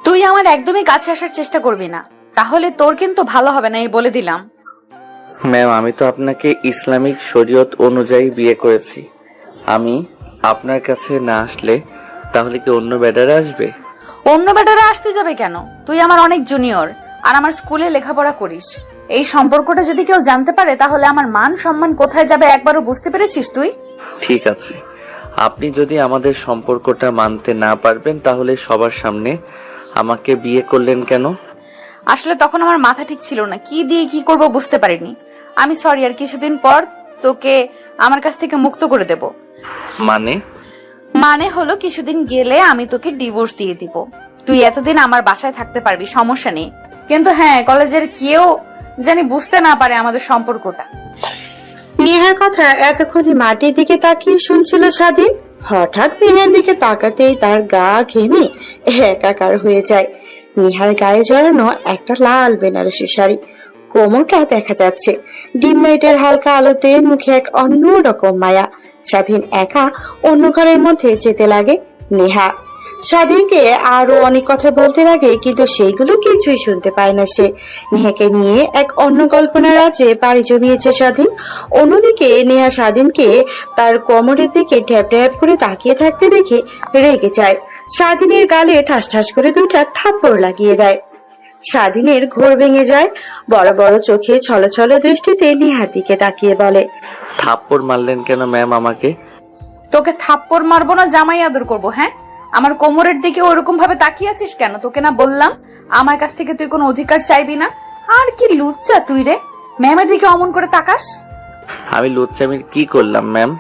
তুই আমার একদমই কাছে আসার চেষ্টা করবি না, তাহলে তোর কিন্তু ভালো হবে না, এই বলে দিলাম। ম্যাম, আমি তো আপনাকে ইসলামিক শরীয়ত অনুযায়ী বিয়ে করেছি। আমি আপনার কাছে না আসলে তাহলে কি অন্য বেডারে আসবে? অন্য বেটারা আসতে যাবে কেন? তুই আমার অনেক জুনিয়র আর আমার স্কুলে লেখাপড়া করিস। এই সম্পর্কটা যদি কেউ জানতে পারে তাহলে আমার মান সম্মান কোথায় যাবে একবারও বুঝতে পেরেছিস তুই? ঠিক আছে, আপনি যদি আমাদের সম্পর্কটা মানতে না পারবেন তাহলে সবার সামনে আমাকে বিয়ে করলেন কেন? আসলে তখন আমার মাথা ঠিক ছিল না, কি দিয়ে কি করব বুঝতে পারিনি। আমি সরি, আর কিছুদিন পর তোকে আমার কাছ থেকে মুক্ত করে দেব। মানে? মানে হলো কিছুদিন গেলে আমি তোকে ডিভোর্স দিয়ে দিব। তুই এতদিন আমার বাসায় থাকতে পারবি, সমস্যা নেই। কিন্তু হ্যাঁ, কলেজের কেউ জানি বুঝতে না পারে আমাদের সম্পর্কটা। নেহার কথা এতক্ষণে মাটির দিকে তাকিয়ে শুনছিল স্বাধীন। হঠাৎ নেহার দিকে তাকাতেই তার গা ঘেমে একাকার হয়ে যায়। নেহার গায়ে জড়ানো একটা লাল বেনারসি শাড়ি, কোমরটা দেখা যাচ্ছে ডিম লাইটের হালকা আলোতে, মুখে এক অন্য রকম মায়া। স্বাধীন একা অন্য ঘরের মধ্যে যেতে লাগে। নেহা স্বাধীনকে আরো অনেক কথা বলতে লাগে, কিন্তু সেইগুলো কিছুই শুনতে পায় না সে। নেহাকে নিয়ে এক অন্য কল্পনা রাজ্যে পাড়ি জমিয়েছে স্বাধীন। অন্যদিকে নেহা স্বাধীনকে তার কোমরের দিকে ট্যাপ ট্যাপ করে তাকিয়ে থাকতে দেখে রেগে যায়। স্বাধীনের গালে ঠাস ঠাস করে দুইটা থাপ্পড় লাগিয়ে দেয়। স্বাধীনের ঘোর ভেঙে যায়। বড় বড় চোখে ছলছল দৃষ্টিতে নেহার দিকে তাকিয়ে বলে, থাপ্পড় মারলেন কেন ম্যাম আমাকে? তোকে থাপ্পড় মারবো না জামাই আদর করবো? হ্যাঁ, আমার কোমরের দিকে ওরকম ভাবে তাকিয়ে আছিস কেন? তোকে না বললাম আমার কাছ থেকে তুই কোনো অধিকার চাইবি না? আর কি লুচ্চা তুই রে, ম্যামের দিকে অমন করে তাকাস। আমি লুচ্চামির কি করলাম ম্যাম?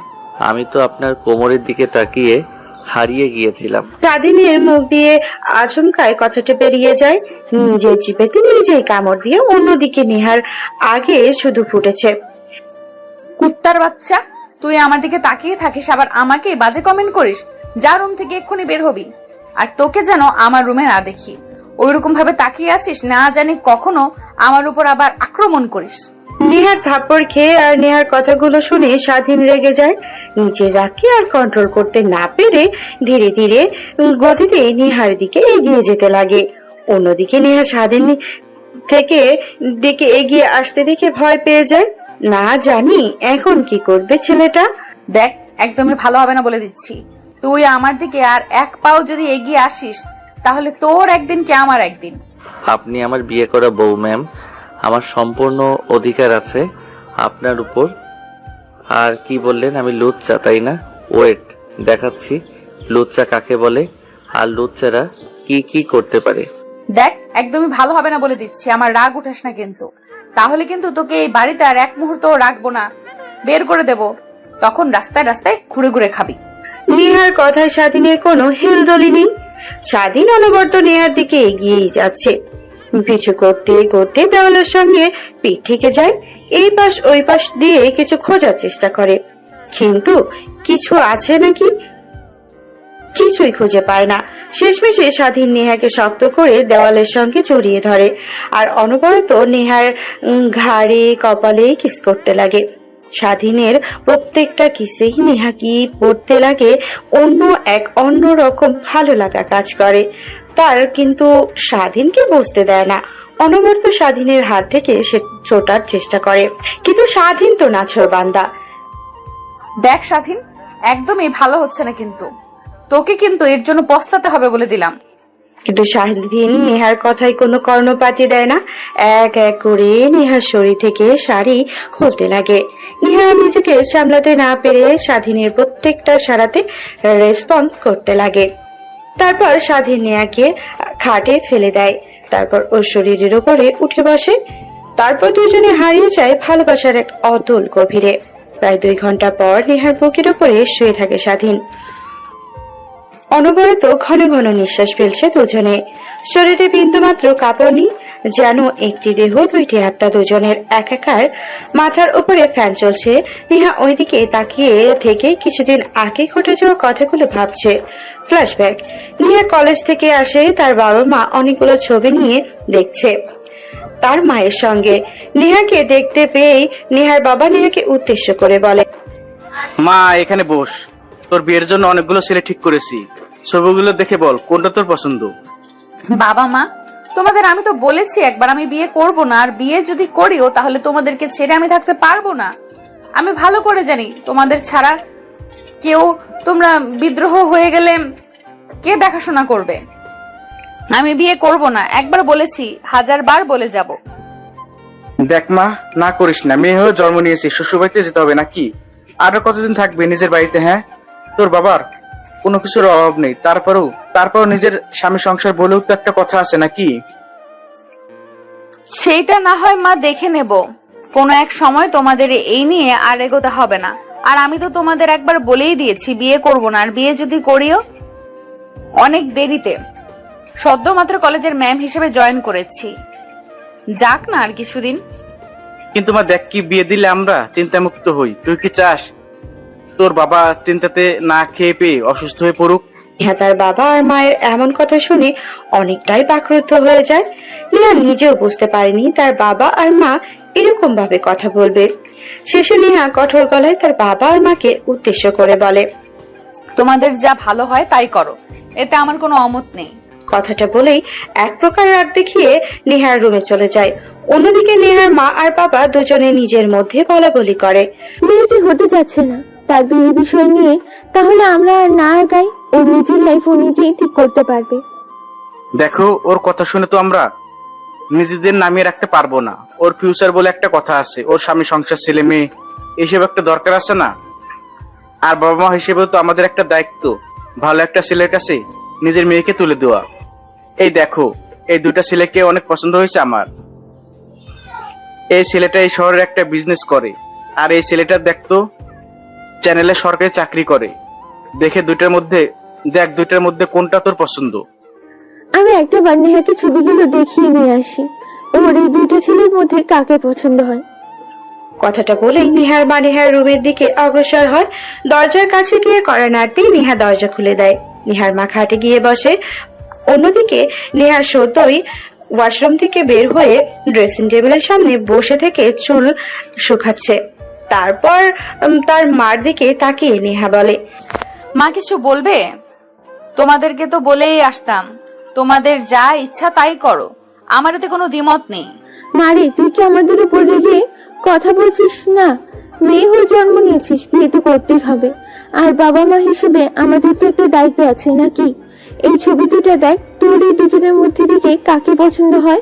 আমি তো আপনার কোমরের দিকে তাকিয়ে হারিয়ে গিয়েছিলাম। স্বাধীনের মুখ দিয়ে আচমকায় কথাটা বেরিয়ে যায়। নিজের জিভেতে নিজেই কামড় দিয়ে অন্যদিকে নেহার আগে শুধু ফুটেছে। কুত্তার বাচ্চা, তুই আমার দিকে তাকিয়ে থাকিস আবার আমাকে বাজে কমেন্ট করিস। যা রুম থেকে এক্ষুনি বের হবি। আর তোকে যেন আমার রুমে না দেখি। ওইরকম ভাবে তাকিয়ে আছিস, না জানি কখনো আমার উপর আবার আক্রমণ করিস। নেহার থাপ্পড় খেয়ে আর নেহার কথাগুলো শুনে স্বাধীন রেগে যায়। নিজের রাগকে আর কন্ট্রোল করতে না পেরে ধীরে ধীরে গতিতে নেহার দিকে এগিয়ে যেতে লাগে। অন্যদিকে নেহা স্বাধীন থেকে দিকে এগিয়ে আসতে দেখে ভয় পেয়ে যায়। না জানি এখন কি করবে ছেলেটা। দেখ, একদমই ভালো হবে না বলে দিচ্ছি। তুই আমার দিকে আর এক পাও যদি এগিয়ে আসিস তাহলে তোর একদিন কে আমার একদিন। আপনি আমার বিয়ে করা বউ ম্যাম, আমার সম্পূর্ণ অধিকার আছে আপনার উপর। আর কি বললেন আমি লুচ্চা, তাই না? ওয়েট, দেখাচ্ছি লুচ্চা কাকে বলে আর লুচ্চারা কি কি করতে পারে। দেখ, একদমই ভালো হবে না বলে দিচ্ছি। আমার রাগ উঠাস না কিন্তু, তাহলে কিন্তু তোকে এই বাড়িতে আর এক মুহূর্ত রাখবো না, বের করে দেব। তখন রাস্তায় রাস্তায় ঘুরে ঘুরে খাবি। নেহার কথায় স্বাধীনের কোনো হেলদোলি নেই। স্বাধীন অনবরত নেহার দিকে এগিয়েই যাচ্ছে। পিছু করতে করতে দেওয়ালের সঙ্গে পিঠ ঠেকে যায়। এই পাশ ওই পাশ দিয়ে কিছু খোঁজার চেষ্টা করে, কিন্তু কিছু আছে নাকি কিছুই খুঁজে পায় না। শেষমেশে স্বাধীন নেহাকে শক্ত করে দেওয়ালের সঙ্গে জড়িয়ে ধরে আর অনবরত নেহার ঘাড়ে কপালে কিস করতে লাগে। স্বাধীনের প্রত্যেকটা কিসেই নেহা কি পড়তে লাগে অন্য রকম ভালো লাগা কাজ করে তার, কিন্তু স্বাধীনকে বুঝতে দেয় না। অনবরত স্বাধীনের হাত থেকে সে ছোটার চেষ্টা করে, কিন্তু স্বাধীন তো নাছোড়বান্দা। দেখ স্বাধীন, একদমই ভালো হচ্ছে না কিন্তু, তোকে কিন্তু এর জন্য পস্তাতে হবে বলে দিলাম। কিন্তু স্বাধীন নেহার কথায় কোনো কর্ণপাতই দেয় না। এক এক করে নেহার শরীর থেকে শাড়ি খুলতে লাগে। নেহা নিজেকে সামলাতে না পেরে স্বাধীনের প্রত্যেকটা সারাতে রেসপন্স করতে লাগে। তারপর স্বাধীন নেহাকে খাটে ফেলে দেয়, তারপর ওর শরীরের উপরে উঠে বসে। তারপর দুজনে হারিয়ে যায় ভালোবাসার এক অতল গভীরে। প্রায় 2 ঘন্টা পর নেহার বুকের উপরে শুয়ে থাকে স্বাধীন। অনবরত ঘন ঘন নিঃশ্বাস ফেলছে দুজনে। শরীরে বিন্দুমাত্র কাপড় নেই, যেন একটি দেহ দুইটি আত্মা দুজনের একাকার। মাথার উপরে ফ্যান চলছে। নেহা ওইদিকে তাকিয়ে থেকে কিছুদিন আগে ঘটে যাওয়া কথাগুলো ভাবছে। ফ্ল্যাশব্যাক। নেহা কলেজ থেকে আসে, তার বাবা মা অনেকগুলো ছবি নিয়ে দেখছে তার মায়ের সঙ্গে। নেহাকে দেখতে পেয়েই নেহার বাবা নেহাকে উদ্দেশ্য করে বলে, মা এখানে বস, তোর বিয়ের জন্য অনেকগুলো ছেলে ঠিক করেছি, ছবিগুলো দেখে বল কোনটা তোর পছন্দ। বাবা মা, তোমাদের আমি তো বলেছি একবার আমি বিয়ে করব না, আর বিয়ে যদি করিও তাহলে তোমাদেরকে ছেড়ে আমি থাকতে পারবো না। আমি ভালো করে জানি তোমাদের ছাড়া কেউ, তোমরা বিদ্রোহ হয়ে গেলে কে দেখাশোনা করবে। আমি বিয়ে করব না, একবার বলেছি, 1000 বার বলে যাব। দেখ মা, না করিস না, মেয়ে হয়ে জন্ম নিয়েছিস, শ্বশুর বাড়িতে যেতে হবে নাকি? আরো কতদিন থাকবে নিজের বাড়িতে? হ্যাঁ, তোর বাবার কোনো কিছুর অভাব নেই, তারপরও নিজের স্বামী সংসার বলেও তো একটা কথা আছে নাকি? সেইটা না হয় মা দেখে নেব, কোনো এক সময় তোমাদের এই নিয়ে আর এগোতে হবে না। আর আমি তো তোমাদের একবার বলেই দিয়েছি বিয়ে করব না, আর বিয়ে যদি করিও অনেক দেরিতে। সদ্য মাত্র কলেজের ম্যাম হিসেবে জয়েন করেছি, যাক না আর কিছুদিন। কিন্তু মা দেখ, কি বিয়ে দিলে আমরা চিন্তামুক্ত হই? তুই কি চাস তোর বাবা চিন্তাতে না খেয়ে পেয়ে অসুস্থ হয়ে পড়ুক? নেহা তার বাবা আর মায়ের এমন কথা শুনে অনেকটাই বাকরুদ্ধ হয়ে যায়। নেহা নিজেও বুঝতে পারেনি তার বাবা আর মা এরকম ভাবে কথা বলবে। শেষে নেহা কঠোর গলায় তার বাবা আর মাকে উদ্দেশ্য করে বলে, তোমাদের যা ভালো হয় তাই করো, এতে আমার কোনো অমত নেই। কথাটা বলেই এক প্রকার রাগ দেখিয়ে নেহার রুমে চলে যায়। অন্যদিকে নেহার মা আর বাবা দুজনে নিজের মধ্যে বলাবলি করে। মেয়ে যে হতে যাচ্ছে না, তার বিয়ের বিষয় নিয়ে তাহলে আমরা আর না আগাই, ওর নিজের লাইফ ও নিজেই ঠিক করতে পারবে। দেখো, ওর কথা শুনে তো আমরা নিজেদের নামিয়ে রাখতে পারবো না। ওর ফিউচার বলে একটা কথা আছে, ওর স্বামী সংসার ছেলে মেয়ে এসব একটা দরকার আছে না? আর বাবা মা হিসেবেও তো আমাদের একটা দায়িত্ব, ভালো একটা ছেলের কাছে নিজের মেয়েকে তুলে দেওয়া। এই দেখো, এই দুটা ছেলেকে অনেক পছন্দ হয়েছে আমার। এই ছেলেটা এই শহরের একটা বিজনেস করে, আর এই ছেলেটা দেখতো চ্যানেলে সরকারি চাকরি করে। দেখে দুইটার মধ্যে কোনটা তোর পছন্দ? আমি একটা বার নেহাকে ছবিগুলো দেখিয়ে নিয়ে আসি, ওর এই দুইটা ছেলের মধ্যে কাকে পছন্দ হয়। কথাটা বলেই নেহার মা নেহার রুমের দিকে অগ্রসর হয়। দরজার কাছে গিয়ে কড়া নাড়তেই নেহা দরজা খুলে দেয়। নেহার মা খাটে গিয়ে বসে। অন্যদিকে নেহা সত্যই ওয়াশরুম থেকে বের হয়ে ড্রেসিং টেবিলের সামনে বসে থেকে চুল শুকাচ্ছে। তারপর তার মার দিকে তাকিয়ে নেহা বলে, মা কিছু বলবে? তোমাদেরকে তো বলেই আসতাম, তোমাদের যা ইচ্ছা তাই করো, আমার এতে কোনো দ্বিমত নেই। মারে, তুই কি আমাদের উপর রেগে কথা বলছিস না? মেয়ে হয়ে জন্ম নিয়েছিস, বিয়ে তো করতেই হবে। আর বাবা মা হিসেবে আমাদের তো একটা দায়িত্ব আছে নাকি? এই ছবি দুটো দেখ, তোর এই দুজনের মধ্যে থেকে কাকে পছন্দ হয়।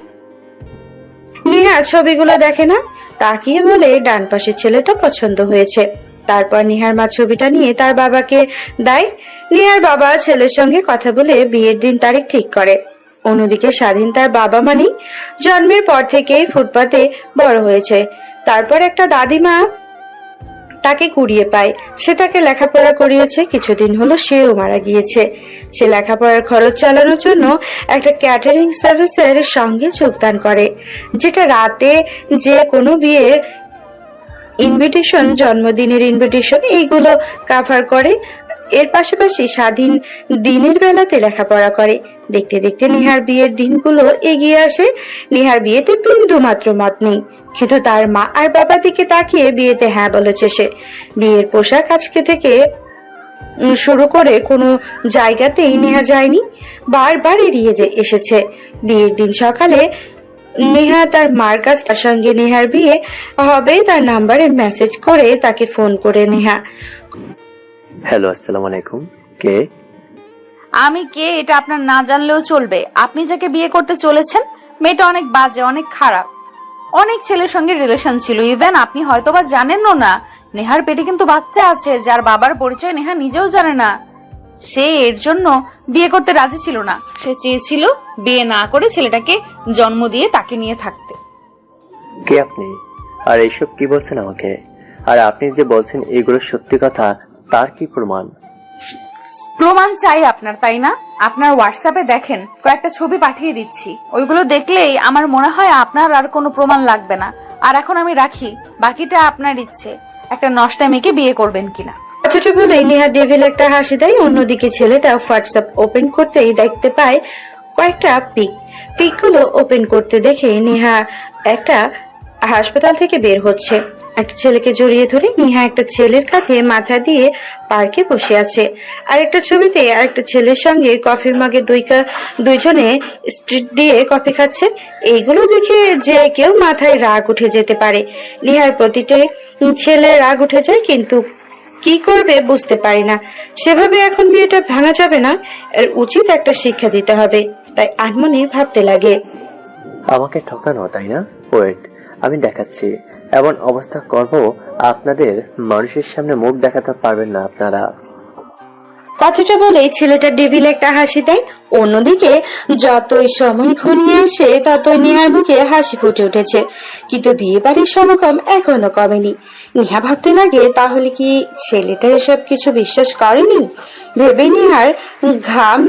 নেহা ছবিগুলো দেখে না, তাকিয়ে বলে ডান পাশের ছেলেটা পছন্দ হয়েছে। তারপর নেহার মা ছবিটা নিয়ে তার বাবাকে দেয়। নেহার বাবা ছেলের সঙ্গে কথা বলে বিয়ের দিন তারিখ ঠিক করে। অন্যদিকে স্বাধীন তার বাবা মানি জন্মের পর থেকেই ফুটপাতে বড় হয়েছে। তারপর একটা দাদিমা তাকে কুড়িয়ে পায়, সে তাকে লেখাপড়া করিয়েছে। কিছুদিন হলো সেও মারা গিয়েছে। সে লেখাপড়ার খরচ চালানোর জন্য একটা ক্যাটারিং সার্ভিসের সঙ্গে যোগদান করে, যেটা রাতে যে কোনো বিয়ের ইনভিটেশন, জন্মদিনের ইনভিটেশন এইগুলো কাভার করে। এর পাশাপাশি স্বাধীন দিনের বেলাতে লেখাপড়া করে। দেখতে দেখতে নেহার বিয়ের দিনগুলো এগিয়ে আসে। নেহার বিয়েতে বিন্দু মাত্র মত নেই, কিন্তু তার মা আর বাবার দিকে তাকিয়ে বিয়েতে হ্যাঁ বলেছে সে। বিয়ের পোশাক আজকে থেকে শুরু করে কোনো জায়গাতেই নেহা যায়নি, বারবার এড়িয়ে এসেছে। বিয়ের দিন সকালে নেহা তার মার কাছ তার সঙ্গে নেহার বিয়ে হবে তার নাম্বারে মেসেজ করে তাকে ফোন করে নেহা। হ্যালো, আসসালামু আলাইকুম। কে? আমি কে এটা আপনার না জানলেও চলবে। আপনি যাকে বিয়ে করতে চলেছেন মেয়েটা অনেক বাজে, অনেক খারাপ, অনেক ছেলের সঙ্গে রিলেশন ছিল। ইভেন আপনি হয়তোবা জানেনও না, নেহার পেটে কিন্তু বাচ্চা আছে যার বাবার পরিচয় নেহা নিজেও জানে না। সে এর জন্য বিয়ে করতে রাজি ছিল না, সে চেয়েছিল বিয়ে না করে ছেলেটাকে জন্ম দিয়ে তাকে নিয়ে থাকতে। কে আপনি? আর এইসব কি বলছেন আমাকে? আর আপনি যে বলছেন এগুলো সত্যি কথা, তার কি প্রমাণ? প্রমাণ চাই আপনার, তাই না? আপনার হোয়াটসঅ্যাপে দেখেন, কয়েকটা ছবি পাঠিয়ে দিচ্ছি, ওইগুলো দেখলেই আমার মনে হয় আপনার আর কোনো প্রমাণ লাগবে না। আর এখন আমি রাখি, বাকিটা আপনার ইচ্ছে, একটা নষ্টা মেয়েকে বিয়ে করবেন কিনা। কথাটা বলেই নেহা ডেভিল একটা হাসি দেয়। অন্যদিকে ছেলেটা হোয়াটসঅ্যাপ ওপেন করতেই দেখতে পায় কয়েকটা পিকগুলো ওপেন করতে দেখে নেহা একটা হাসপাতাল থেকে বের হচ্ছে। একটা ছেলেকে জড়িয়ে ধরে নেহা একটা ছেলের কাঁধে মাথা দিয়ে পার্কে বসে আছে। আরেকটা ছবিতে আরেকটা ছেলের সঙ্গে কফির মগে দুইজনে স্ট্রিট দিয়ে কফি খাচ্ছে। এইগুলো দেখে যে কেউ মাথায় রাগ উঠে যেতে পারে। নেহার প্রতিটা ছেলে রাগ উঠে যায়, কিন্তু কি করবে বুঝতে পারি না। সেভাবে এখন বিয়েটা ভাঙা যাবে না, এর উচিত একটা শিক্ষা দিতে হবে। তাই আনমনে ভাবতে লাগে। আমাকে ঠকানো, তাই না? ওয়েট, আমি দেখাচ্ছি। এমন অবস্থা করব আপনাদের মানুষের সামনে মুখ দেখাতে পারবেন না আপনারা। কথাটা বলে ছেলেটা ডেভিল একটা হাসি দেয়। অন্যদিকে যতই সময় ঘনিয়ে আসে ততই নেহার মুখে হাসি ফুটে উঠেছে, কিন্তু বিয়ে বাড়ির সমাগম এখনো কমেনি। নেহা ভাবতে লাগে, তাহলে কি ছেলেটা এসব কিছু বিশ্বাস করেনি? ভেবে নেহার ঘাম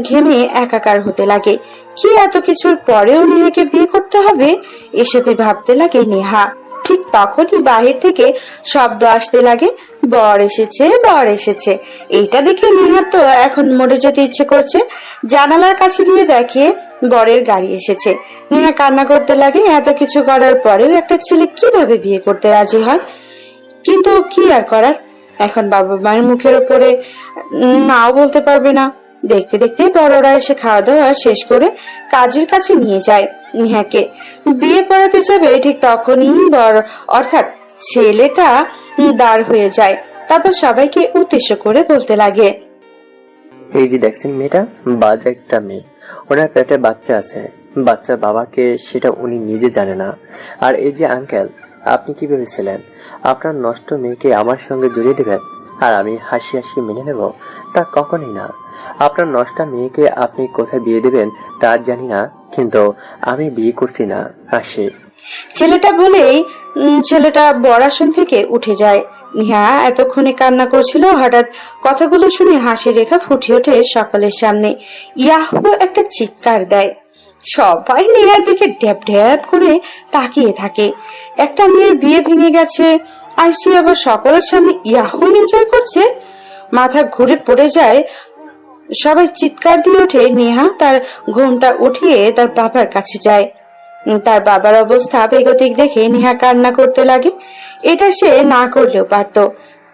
ঘেমে একাকার হতে লাগে। কি এত কিছুর পরেও নেহাকে বিয়ে করতে হবে? এসবে ভাবতে লাগে নেহা। ঠিক তখনই বাহির থেকে শব্দ আসতে লাগে, বর এসেছে, বর এসেছে। এইটা দেখে নেহার তো এখন মরে যেতে ইচ্ছে করছে। জানালার কাছে গিয়ে দেখে বরের গাড়ি এসেছে। নেহা কান্না করতে লাগে। এত কিছু করার পরেও একটা ছেলে কিভাবে বিয়ে করতে রাজি হয়? কিন্তু কি আর করার, এখন বাবা মায়ের মুখের উপরে নাও বলতে পারবে না। দেখতে দেখতে বড়রা এসে খাওয়া দাওয়া শেষ করে কাজের কাছে নিয়ে যায় নেহাকে। বিয়ে পড়াতে যাবে, ঠিক তখনই বর অর্থাৎ ছেলেটা দাঁড় হয়ে যায়। তারপর সবাইকে উদ্দেশ্য করে বলতে লাগে, এই যে দেখছেন মেয়েটা, বাজে একটা মেয়ে। ওনার পেটে বাচ্চা আছে, বাচ্চার বাবাকে সেটা উনি নিজে জানে না। আর এই যে আঙ্কেল, আপনি কি ভেবেছিলেন আপনার নষ্ট মেয়েকে আমার সঙ্গে জড়িয়ে দেবেন আর আমি হাসি হাসি মেনে নেব? তা কখনই না। আপনার নষ্ট মেয়েকে আপনি কোথায় বিয়ে দেবেন তা জানি না, কিন্তু আমি বিয়ে করছি না। হাসি। ছেলেটা বলেই ছেলেটা বর আসন থেকে উঠে যায়। নেহা এতক্ষণে কান্না করছিল, হঠাৎ কথাগুলো শুনে হাসি রেখা ফুটে ওঠে সকলের সামনে। ইয়াহু একটা চিৎকার দেয়। সবাই নেহার দিকে ড্যাব ড্যাব করে তাকিয়ে থাকে। একটা মেয়ের বিয়ে ভেঙে গেছে, আর সে আবার সকলের সামনে ইয়াহু এনজয় করছে। মাথা ঘুরে পড়ে যায়। সবাই চিৎকার দিয়ে ওঠে। নেহা তার ঘুমটা উঠিয়ে তার বাবার কাছে যায়। তার বাবার অবস্থা বেগতিক দেখে নেহা কান্না করতে লাগে। এটা সে না করলেও পারত।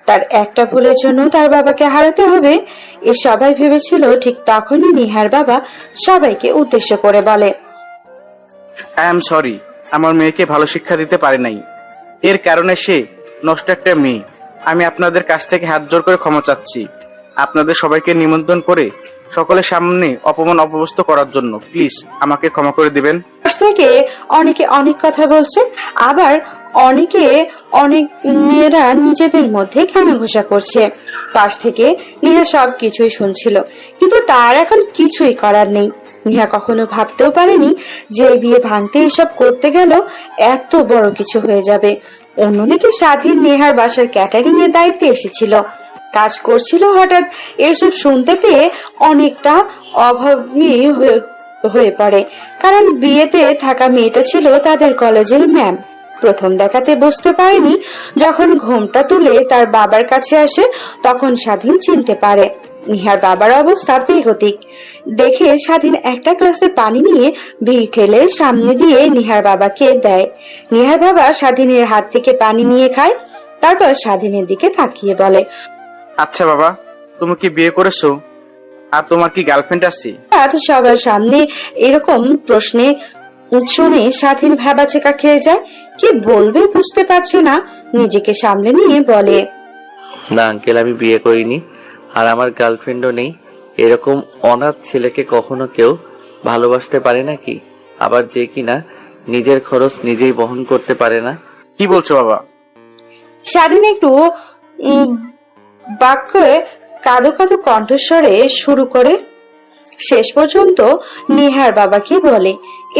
তার একটা ভুলের জন্য তার বাবাকে হারাতে হবে, এ সবাই ভেবেছিল। ঠিক তখনই নেহার বাবা সবাইকে উদ্দেশ্য করে বলে, আই এম সরি, আমার মেয়েকে ভালো শিক্ষা দিতে পারি নাই। এর কারণে সে নষ্ট একটা মেয়ে। আমি আপনাদের কাছ থেকে হাত জোর করে ক্ষমা চাচ্ছি, আপনাদের সবাইকে নিমন্ত্রণ করে সকলের সামনে অপমান অপদস্থ করার জন্য। প্লিজ আমাকে ক্ষমা করে দিবেন। পাশ থেকে অনেকে অনেক কথা বলছে, আবার অনেক মেয়েরা নিজেদের মধ্যে ঘানাঘোষা করছে। পাশ থেকে নেহা সবকিছুই শুনছিল, কিন্তু তার এখন কিছুই করার নেই। নেহা কখনো ভাবতেও পারেনি যে বিয়ে ভাঙতে এসব করতে গেল এত বড় কিছু হয়ে যাবে। অন্যদিকে স্বাধীন নেহার বাসার ক্যাটারিং এর দায়িত্বে এসেছিল, কাজ করছিল। হঠাৎ এসব শুনতে পেয়ে অনেকটা অভাবী হয়ে পড়ে, কারণ বিয়েতে থাকা মেয়েটা ছিল তাদের কলেজের ম্যাম। প্রথম দেখাতে বুঝতে পারেনি, যখন ঘুমটা তুলে তার বাবার কাছে আসে তখন স্বাধীন চিনতে পারে। নিহার বাবার অবস্থা বেগতিক দেখে স্বাধীন একটা গ্লাসে পানি নিয়ে ভিড় ঠেলে সামনে দিয়ে নিহার বাবাকে দেয়। নিহার বাবা স্বাধীনের হাত থেকে পানি নিয়ে খায়, তারপর স্বাধীনের দিকে তাকিয়ে বলে, আচ্ছা বাবা, তুমি কি বিয়ে করেছো? আর তোমার কি গার্লফ্রেন্ড আছে? সবার সামনে এরকম প্রশ্নে শুনে স্বাধীন ভ্যাবাচেকা খেয়ে যায়। কি বলবে বুঝতে পারছে না, নিজেকে সামলে নিয়ে বলে, না আঙ্কেল, আমি বিয়ে করিনি, আর আমার গার্লফ্রেন্ডও নেই। এরকম অনাথ ছেলেকে কখনো কেউ ভালোবাসতে পারে নাকি? আবার যে কিনা নিজের খরচ নিজেই বহন করতে পারে না। কি বলছো বাবা? স্বাধীন একটু বাক্যে কাঁদো কাঁদো কণ্ঠস্বরে শুরু করে শেষ পর্যন্ত নিহার বাবাকে বলে।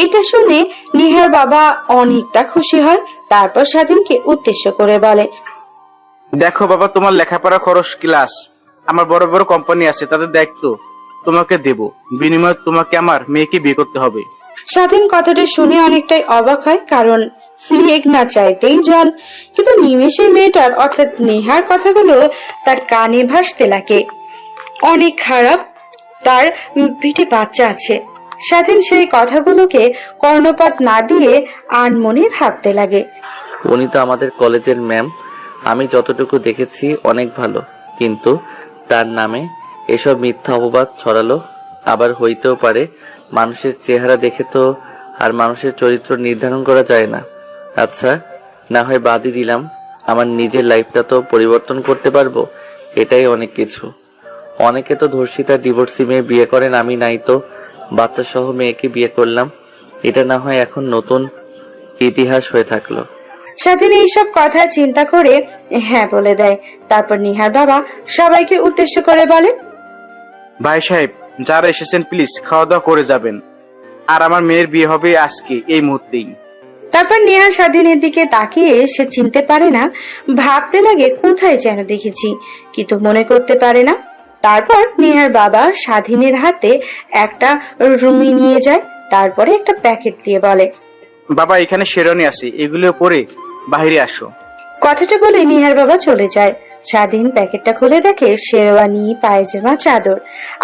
এটা শুনে নিহার বাবা অনেকটা খুশি হয়। তারপর স্বাধীনকে উদ্দেশ্য করে বলে, দেখো বাবা, তোমার লেখাপড়া খরচ ক্লাস আমার বড় বড় কোম্পানি আছে, তাদের দায়িত্ব তোমাকে দেব, বিনিময়ে তোমাকে আমার মেয়েকে বিয়ে করতে হবে। স্বাধীন কথাটা শুনে অনেকটাই অবাক হয়, কারণ মেঘ না চাইতেই জল। কিন্তু নিমেষে মেয়েটার অর্থাৎ নেহার কথাগুলো তার কানে ভাসতে লাগে। অনেক খারাপ, তার পেটে বাচ্চা আছে। স্বাধীন সেই কথাগুলোকে কর্ণপাত না দিয়ে আনমনে ভাবতে লাগে। উনি তো আমাদের কলেজের ম্যাম। আমি যতটুকু দেখেছি অনেক ভালো, কিন্তু তার নামে এসব মিথ্যা অপবাদ ছড়ালো। আবার হইতেও পারে মানুষের চেহারা দেখে তো আর মানুষের চরিত্র নির্ধারণ করা যায় না। আচ্ছা, না হয় বাদই দিলাম, আমার নিজের লাইফটা তো পরিবর্তন করতে পারবো, এটাই অনেক কিছু। অনেকে তো ধর্ষিতা ডিভোর্সি মেয়ে বিয়ে করেন, আমি নাই তো বাচ্চা সহ মেয়েকে বিয়ে করলাম। এটা না হয় এখন নতুন ইতিহাস হয়ে থাকলো। স্বাধীন এইসব কথা চিন্তা করে হ্যাঁ বলে দেয়। তারপর নিহার বাবা সবাইকে উদ্দেশ্য করে বলে, ভাই সাহেব, যারা এসেছেন প্লিজ খাওয়া দাওয়া করে যাবেন। আর আমার মেয়ের বিয়ে হবে আজকে এই মুহূর্তেই। তারপর নেহা স্বাধীনের দিকে তাকিয়ে সে চিনতে পারে না, ভাবতে লাগে কোথায় যেন দেখেছি, কিন্তু মনে করতে পারে না। তারপর নেহার বাবা স্বাধীনের হাতে একটা রুমি নিয়ে যায়, তারপরে একটা প্যাকেট দিয়ে বলে, বাবা এখানে শেরওয়ানি আছে, এগুলো পরে বাইরে আসো। কথাটা বলে নিহার বাবা চলে যায়। স্বাধীন প্যাকেটটা খুলে দেখে শেরওয়ানি, পায়জামা, চাদর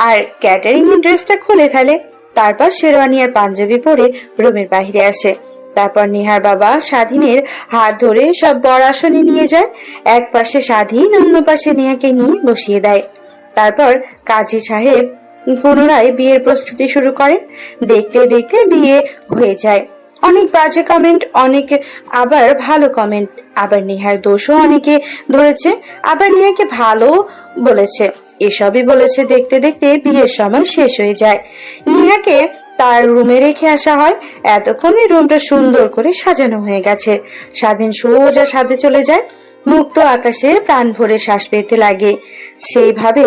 আর ক্যাটারিং ড্রেসটা খুলে ফেলে। তারপর শেরওয়ানি আর পাঞ্জাবি পরে রুমের বাইরে আসে। তারপর নিহার বাবা স্বাধীনের হাত ধরে সব বড় আসনে নিয়ে যায়। এক পাশে স্বাধীন, অন্য পাশে নেহাকে নিয়ে বসিয়ে দেয়। তারপর কাজী সাহেব পুনরায় বিয়ের প্রস্তুতি শুরু করেন। দেখতে দেখতে বিয়ে হয়ে যায়। অনেক বাজে কমেন্ট, অনেক আবার ভালো কমেন্ট, আবার নেহার দোষও অনেকে ধরেছে, আবার নেহাকে ভালো বলেছে। এসবই বলেছে। দেখতে দেখতে বিয়ের সময় শেষ হয়ে যায়। নেহাকে তার রুমে রেখে আসা হয়। এতক্ষণে রুমটা সুন্দর করে সাজানো হয়ে গেছে। স্বাধীন সোজা ছাদে চলে যায়। মুক্ত আকাশে প্রাণ ভরে শ্বাস পেতে লাগে। সেইভাবে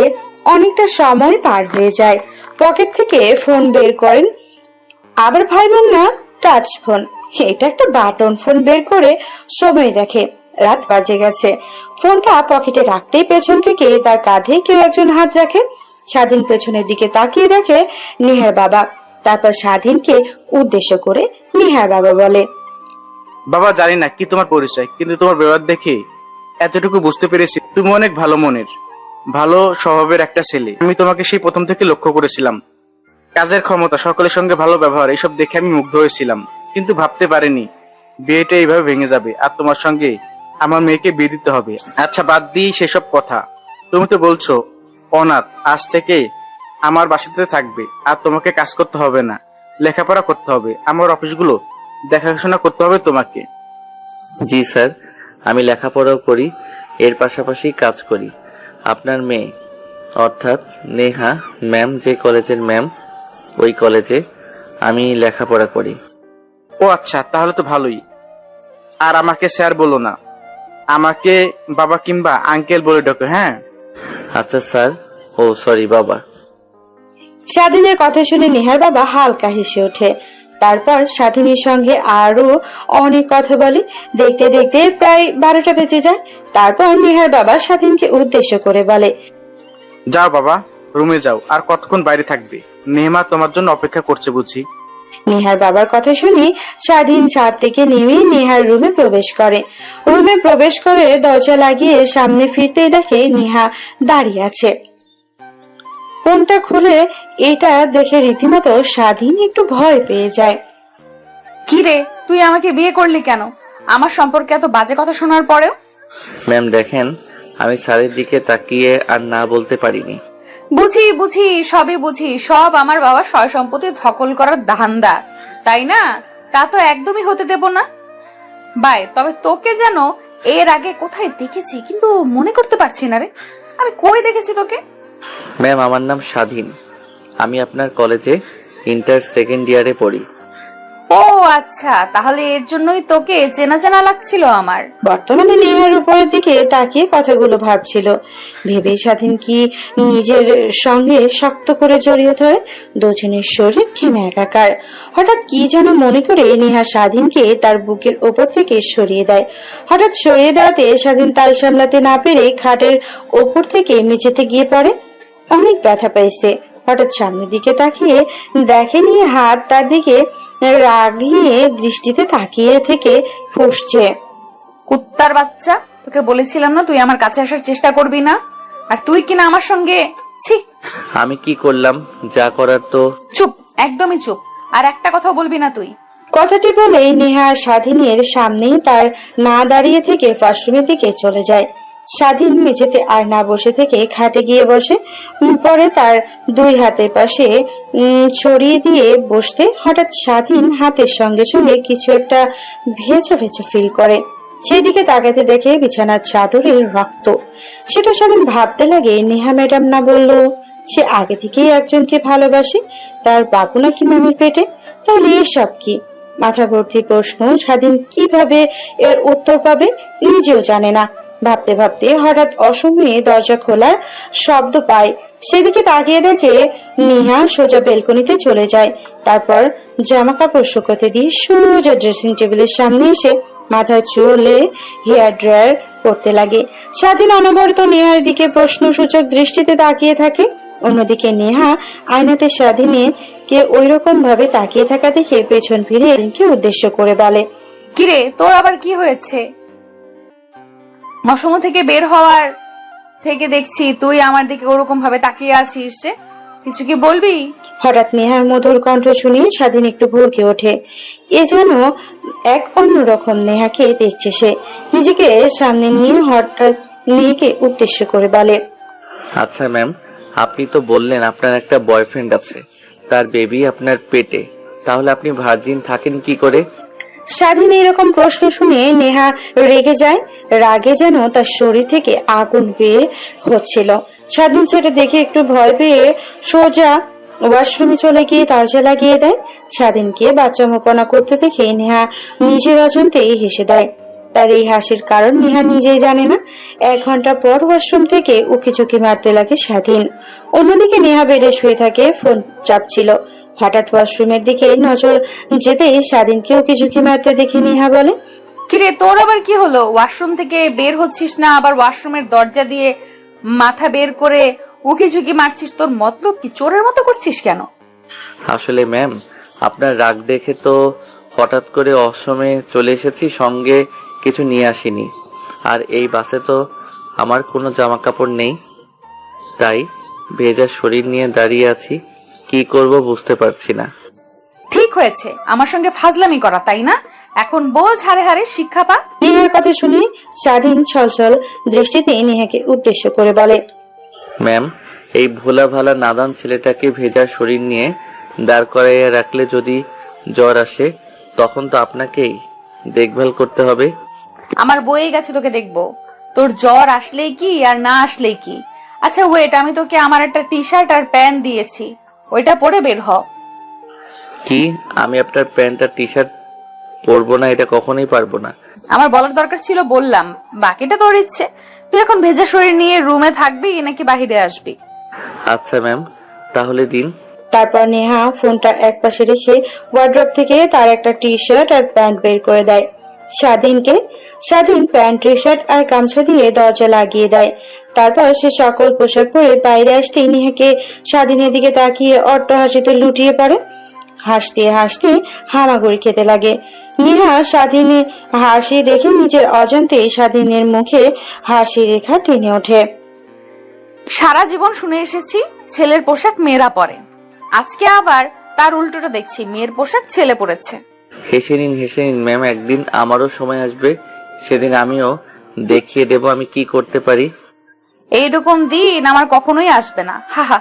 অনেকটা সময় পার হয়ে যায়। পকেট থেকে ফোন বের করেন। আবার ভাইবেন না টাচ ফোন, এটা একটা বাটন ফোন বের করে সময় দেখে রাত বাজে গেছে। ফোনটা পকেটে রাখতেই পেছন থেকে তার কাঁধে কেউ একজন হাত রাখে। স্বাধীন পেছনের দিকে তাকিয়ে দেখে নেহার বাবা। তারপর স্বাধীনকে উদ্দেশ্য করে নেহার বাবা বলে, বাবা জানি না কি তোমার পরিচয়, কিন্তু তোমার ব্যবহার দেখে এতটুকু বুঝতে পেরেছি তুমি অনেক ভালো মনের, ভালো স্বভাবের একটা ছেলে। আমি তোমাকে সেই প্রথম থেকে লক্ষ্য করেছিলাম। কাজের ক্ষমতা, সকলের সঙ্গে ভালো ব্যবহার, এইসব দেখে আমি মুগ্ধ হয়েছিলাম, কিন্তু ভাবতে পারিনি বিয়েটা এইভাবে ভেঙে যাবে আর তোমার সঙ্গে আমার মেয়েকে বিয়ে দিতে হবে। আচ্ছা বাদ দিই সেসব কথা, তুমি তো বলছো অনাথ, আজ থেকে আমার বাসাতে থাকবে আর তোমাকে কাজ করতে হবে না, লেখাপড়া করতে হবে, আমার অফিসগুলো দেখাশোনা করতে হবে তোমাকে। জি স্যার, আমি লেখাপড়াও করি, এর পাশাপাশি কাজ করি। আপনার মেয়ে অর্থাৎ নেহা ম্যাম যে কলেজের ম্যাম, ওই কলেজে আমি লেখাপড়া করি। ও আচ্ছা, তাহলে তো ভালোই। আর আমাকে স্যার বলো না, আমাকে বাবা কিংবা আঙ্কেল বলে ডাকো। হ্যাঁ আচ্ছা স্যার। ও সরি বাবা। স্বাধীনের কথা শুনে নেহার বাবা হালকা হেসে ওঠে। তারপর স্বাধীনের সঙ্গে আরো অনেক কথা বলে। দেখতে দেখতে প্রায় 12টা বেজে যায়। তারপর নেহার বাবা স্বাধীনকে উদ্দেশ্য করে বলে, যাও বাবা, রুমে যাও, আর কতক্ষণ বাইরে থাকবে? নেহমা তোমার জন্য অপেক্ষা করছে বুঝি। নেহার বাবার কথা শুনে স্বাধীন ছাদ থেকে নেমে নেহার রুমে প্রবেশ করে। রুমে প্রবেশ করে দরজা লাগিয়ে সামনে ফিরতেই দেখে নেহা দাঁড়িয়ে আছে। ফোনটা খুলে এটা দেখে রীতিমতো স্বাধীন একটু ভয় পেয়ে যায়। কি রে, তুই আমাকে বিয়ে করলি কেন? আমার সম্পর্কে এত বাজে কথা শোনার পরেও? ম্যাম দেখেন, আমি স্যারের দিকে তাকিয়ে আর না বলতে পারিনি। বুঝি বুঝি, সবই বুঝি। সব আমার বাবার সয় সম্পত্তি ধকল করার ধান্দা, তাই না? তা তো একদমই হতে দেব না। বাই, তবে তোকে যেন এর আগে কোথায় দেখেছি, কিন্তু মনে করতে পারছি না রে। আমি কই দেখেছি তোকে? ম্যাম আমার নাম স্বাধীন, আমি আপনার কলেজে ইন্টার সেকেন্ড ইয়ারে পড়ি। ও আচ্ছা, তাহলে এর জন্যই তোকে চেনা চেনা লাগছিল আমার। বর্তমানে নেহার উপরের দিকে তাকিয়ে কথাগুলো ভাবছিল। ভেবে স্বাধীন কি নিজের সঙ্গে শক্ত করে জড়িয়ে ধরে। দুজনের শরীর ঘেমে একাকার। হঠাৎ কি যেন মনে করে নেহা স্বাধীনকে তার বুকের ওপর থেকে সরিয়ে দেয়। হঠাৎ সরিয়ে দেওয়াতে স্বাধীন তাল সামলাতে না পেরে খাটের ওপর থেকে মেঝেতে গিয়ে পড়ে। অনেক ব্যথা পাইছে। হঠাৎ সামনের দিকে তাকিয়ে দেখেনি হাত তার দিকে রাগিয়ে দৃষ্টিতে তাকিয়ে থেকে ফুঁসছে। কুত্তার বাচ্চা, তোকে বলেছিলাম না তুই আমার কাছে আসার চেষ্টা করবি না, আর তুই কিনা আমার সঙ্গে। ছি, আমি কি করলাম? যা করার তো। চুপ, একদমই চুপ। আর একটা কথা বলবি না তুই। কথাটি বলেই নেহা স্বাধীনের সামনেই তার না দাঁড়িয়ে থেকে ওয়াশরুমের দিকে চলে যায়। স্বাধীন মেঝেতে আর না বসে থেকে খাটে গিয়ে বসে। পরে তার দুই হাতের পাশে ছড়িয়ে দিয়ে বসতে হঠাৎ স্বাধীন হাতের সঙ্গে সঙ্গে কিছু একটা ভেজা ভেজা ফিল করে। সেদিকে তাকাতে দেখে বিছানার চাদরের রক্ত। সেটা স্বাধীন ভাবতে লাগে, নেহা ম্যাডাম না বললো সে আগে থেকেই একজনকে ভালোবাসে, তার বাবু নাকি মামির পেটে? তাহলে এসব কি? মাথা ভর্তি প্রশ্ন। স্বাধীন কিভাবে এর উত্তর পাবে নিজেও জানে না। ভাবতে ভাবতে হঠাৎ অসময়ে দরজা খোলার শব্দ পায়। সেদিকে তাকিয়ে দেখে নেহা সোজা বেলকনিতে চলে যায়। তারপর জামা কাপড় শুকোতে দিয়ে সোজা ড্রেসিং টেবিলের সামনে এসে মাথায় চুলে হেয়ার ড্রায়ার করতে লাগে। স্বাধীন অনবরত নেহার দিকে প্রশ্নসূচক দৃষ্টিতে তাকিয়ে থাকে। অন্যদিকে নেহা আয়নাতে স্বাধীনকে ওইরকম ভাবে তাকিয়ে থাকা দেখে পেছন ফিরে কে উদ্দেশ্য করে বলে, কিরে তোর আবার কি হয়েছে? মশম থেকে বের হওয়ার থেকে দেখছি তুই আমার দিকে ওরকম ভাবে তাকিয়ে আছিস যে, কিছু কি বলবি? হঠাৎ নেহার মধুর কণ্ঠ শুনে স্বাধীন একটু ভরকে ওঠে। এ যেন এক অন্যরকম নেহাকে দেখছে সে। নিজেকে সামনে নিয়ে হঠাৎ নেহাকে উদ্দেশ্য করে বলে, আচ্ছা ম্যাম, আপনি তো বললেন আপনার একটা বয়ফ্রেন্ড আছে, তার বেবি আপনার পেটে, তাহলে আপনি ভার্জিন থাকেন কি করে? স্বাধীন এরকম প্রশ্ন শুনে নেহা রেগে যায়। রাগে যেন তার শরীর থেকে আগুন বের হচ্ছিল। স্বাধীন সেটা দেখে একটু ভয় পেয়ে সোজা ওয়াশরুমে চলে গিয়ে দরজা লাগিয়ে দেয়। স্বাধীনকে বাচ্চামোপনা করতে দেখে নেহা নিজের অজান্তেই হেসে দেয়। তার এই হাসির কারণ নেহা নিজেই জানে না। 1 ঘন্টা পর ওয়াশরুম থেকে উকিঝুঁকি মারতে লাগে স্বাধীন। অন্যদিকে নেহা বেডে শুয়ে থাকে, ফোন চাপছিল। হঠাৎ ওয়াশরুমের দিকে নজর যেতেই স্বাধীনকে উকিঝুঁকি মারতে দেখে নেহা বলে, কিরে তোর আবার কি হলো? ওয়াশরুম থেকে বের হচ্ছিস না, আবার ওয়াশরুমের দরজা দিয়ে মাথা বের করে উকি ঝুঁকি মারছিস, তোর মতলব কি? চোরের মতো করছিস কেন? আসলে ম্যাম, আপনার রাগ দেখে তো হঠাৎ করে অসময়ে চলে এসেছি, সঙ্গে কিছু নিয়ে আসিনি। আর এই বাসে তো আমার কোনো জামা কাপড় নেই, তাই ভেজা শরীর নিয়ে দাঁড়িয়ে আছি। কি করব বুঝতে পারছি না। ঠিক হয়েছে আমার সঙ্গে ফাজলামি করা, তাই না? এখন বোঝ হারে হারে শিক্ষা পা। নেহার কথা শুনে স্বাধীন ছলছল দৃষ্টিতে নেহাকে উদ্দেশ্য করে বলে, ম্যাম, এই ভোলা ভালা নাদান ছেলেটাকে ভেজা শরীর নিয়ে দাঁড় করাইয়া রাখলে যদি জ্বর আসে, তখন তো আপনাকেই দেখভাল করতে হবে। আমার বয়ে গেছে তোকে দেখবো। তোর জ্বর আসলেই কি আর না আসলেই কি? আচ্ছা ওয়েট, আমি তোকে আমার একটা টি শার্ট আর প্যান্ট দিয়েছি, ওইটা পরে বের হ। কি আমি আপনার প্যান্ট আর টি শার্ট পরবো না? এটা কখনোই পারবো না। আমার বলার দরকার ছিল, বললাম। বাকিটা তোর ইচ্ছে। তুই এখন ভেজা শরীর নিয়ে রুমে থাকবি নাকি বাহিরে আসবি? আচ্ছা ম্যাম, তাহলে দিন। তারপর নেহা ফোনটা একপাশে রেখে ওয়ার্ড্রপ থেকে তার একটা টি শার্ট আর প্যান্ট বের করে দেয় স্বাধীনকে। স্বাধীন প্যান্ট, টি শার্ট আর গামছা দিয়ে দরজা লাগিয়ে দেয়। তারপর সে সকল পোশাক পরে বাইরে আসতেই নেহাকে স্বাধীনের দিকে তাকিয়ে অট্ট হাসিতে লুটিয়ে পড়ে। হাসতে হাসতে হামাগুড়ি খেতে লাগে। নেহা স্বাধীনের হাসি দেখে নিজের অজান্তে স্বাধীনের মুখে হাসি রেখা টেনে ওঠে। সারা জীবন শুনে এসেছি ছেলের পোশাক মেয়েরা পরে, আজকে আবার তার উল্টোটা দেখছি, মেয়ের পোশাক ছেলে পরেছে। হেসে নিন ম্যাম, একদিন আমারও সময় আসবে, সেদিন আমিও দেখিয়ে দেব আমি কি করতে পারি। এইরকম দিন আমার কখনোই আসবে না, হাহা।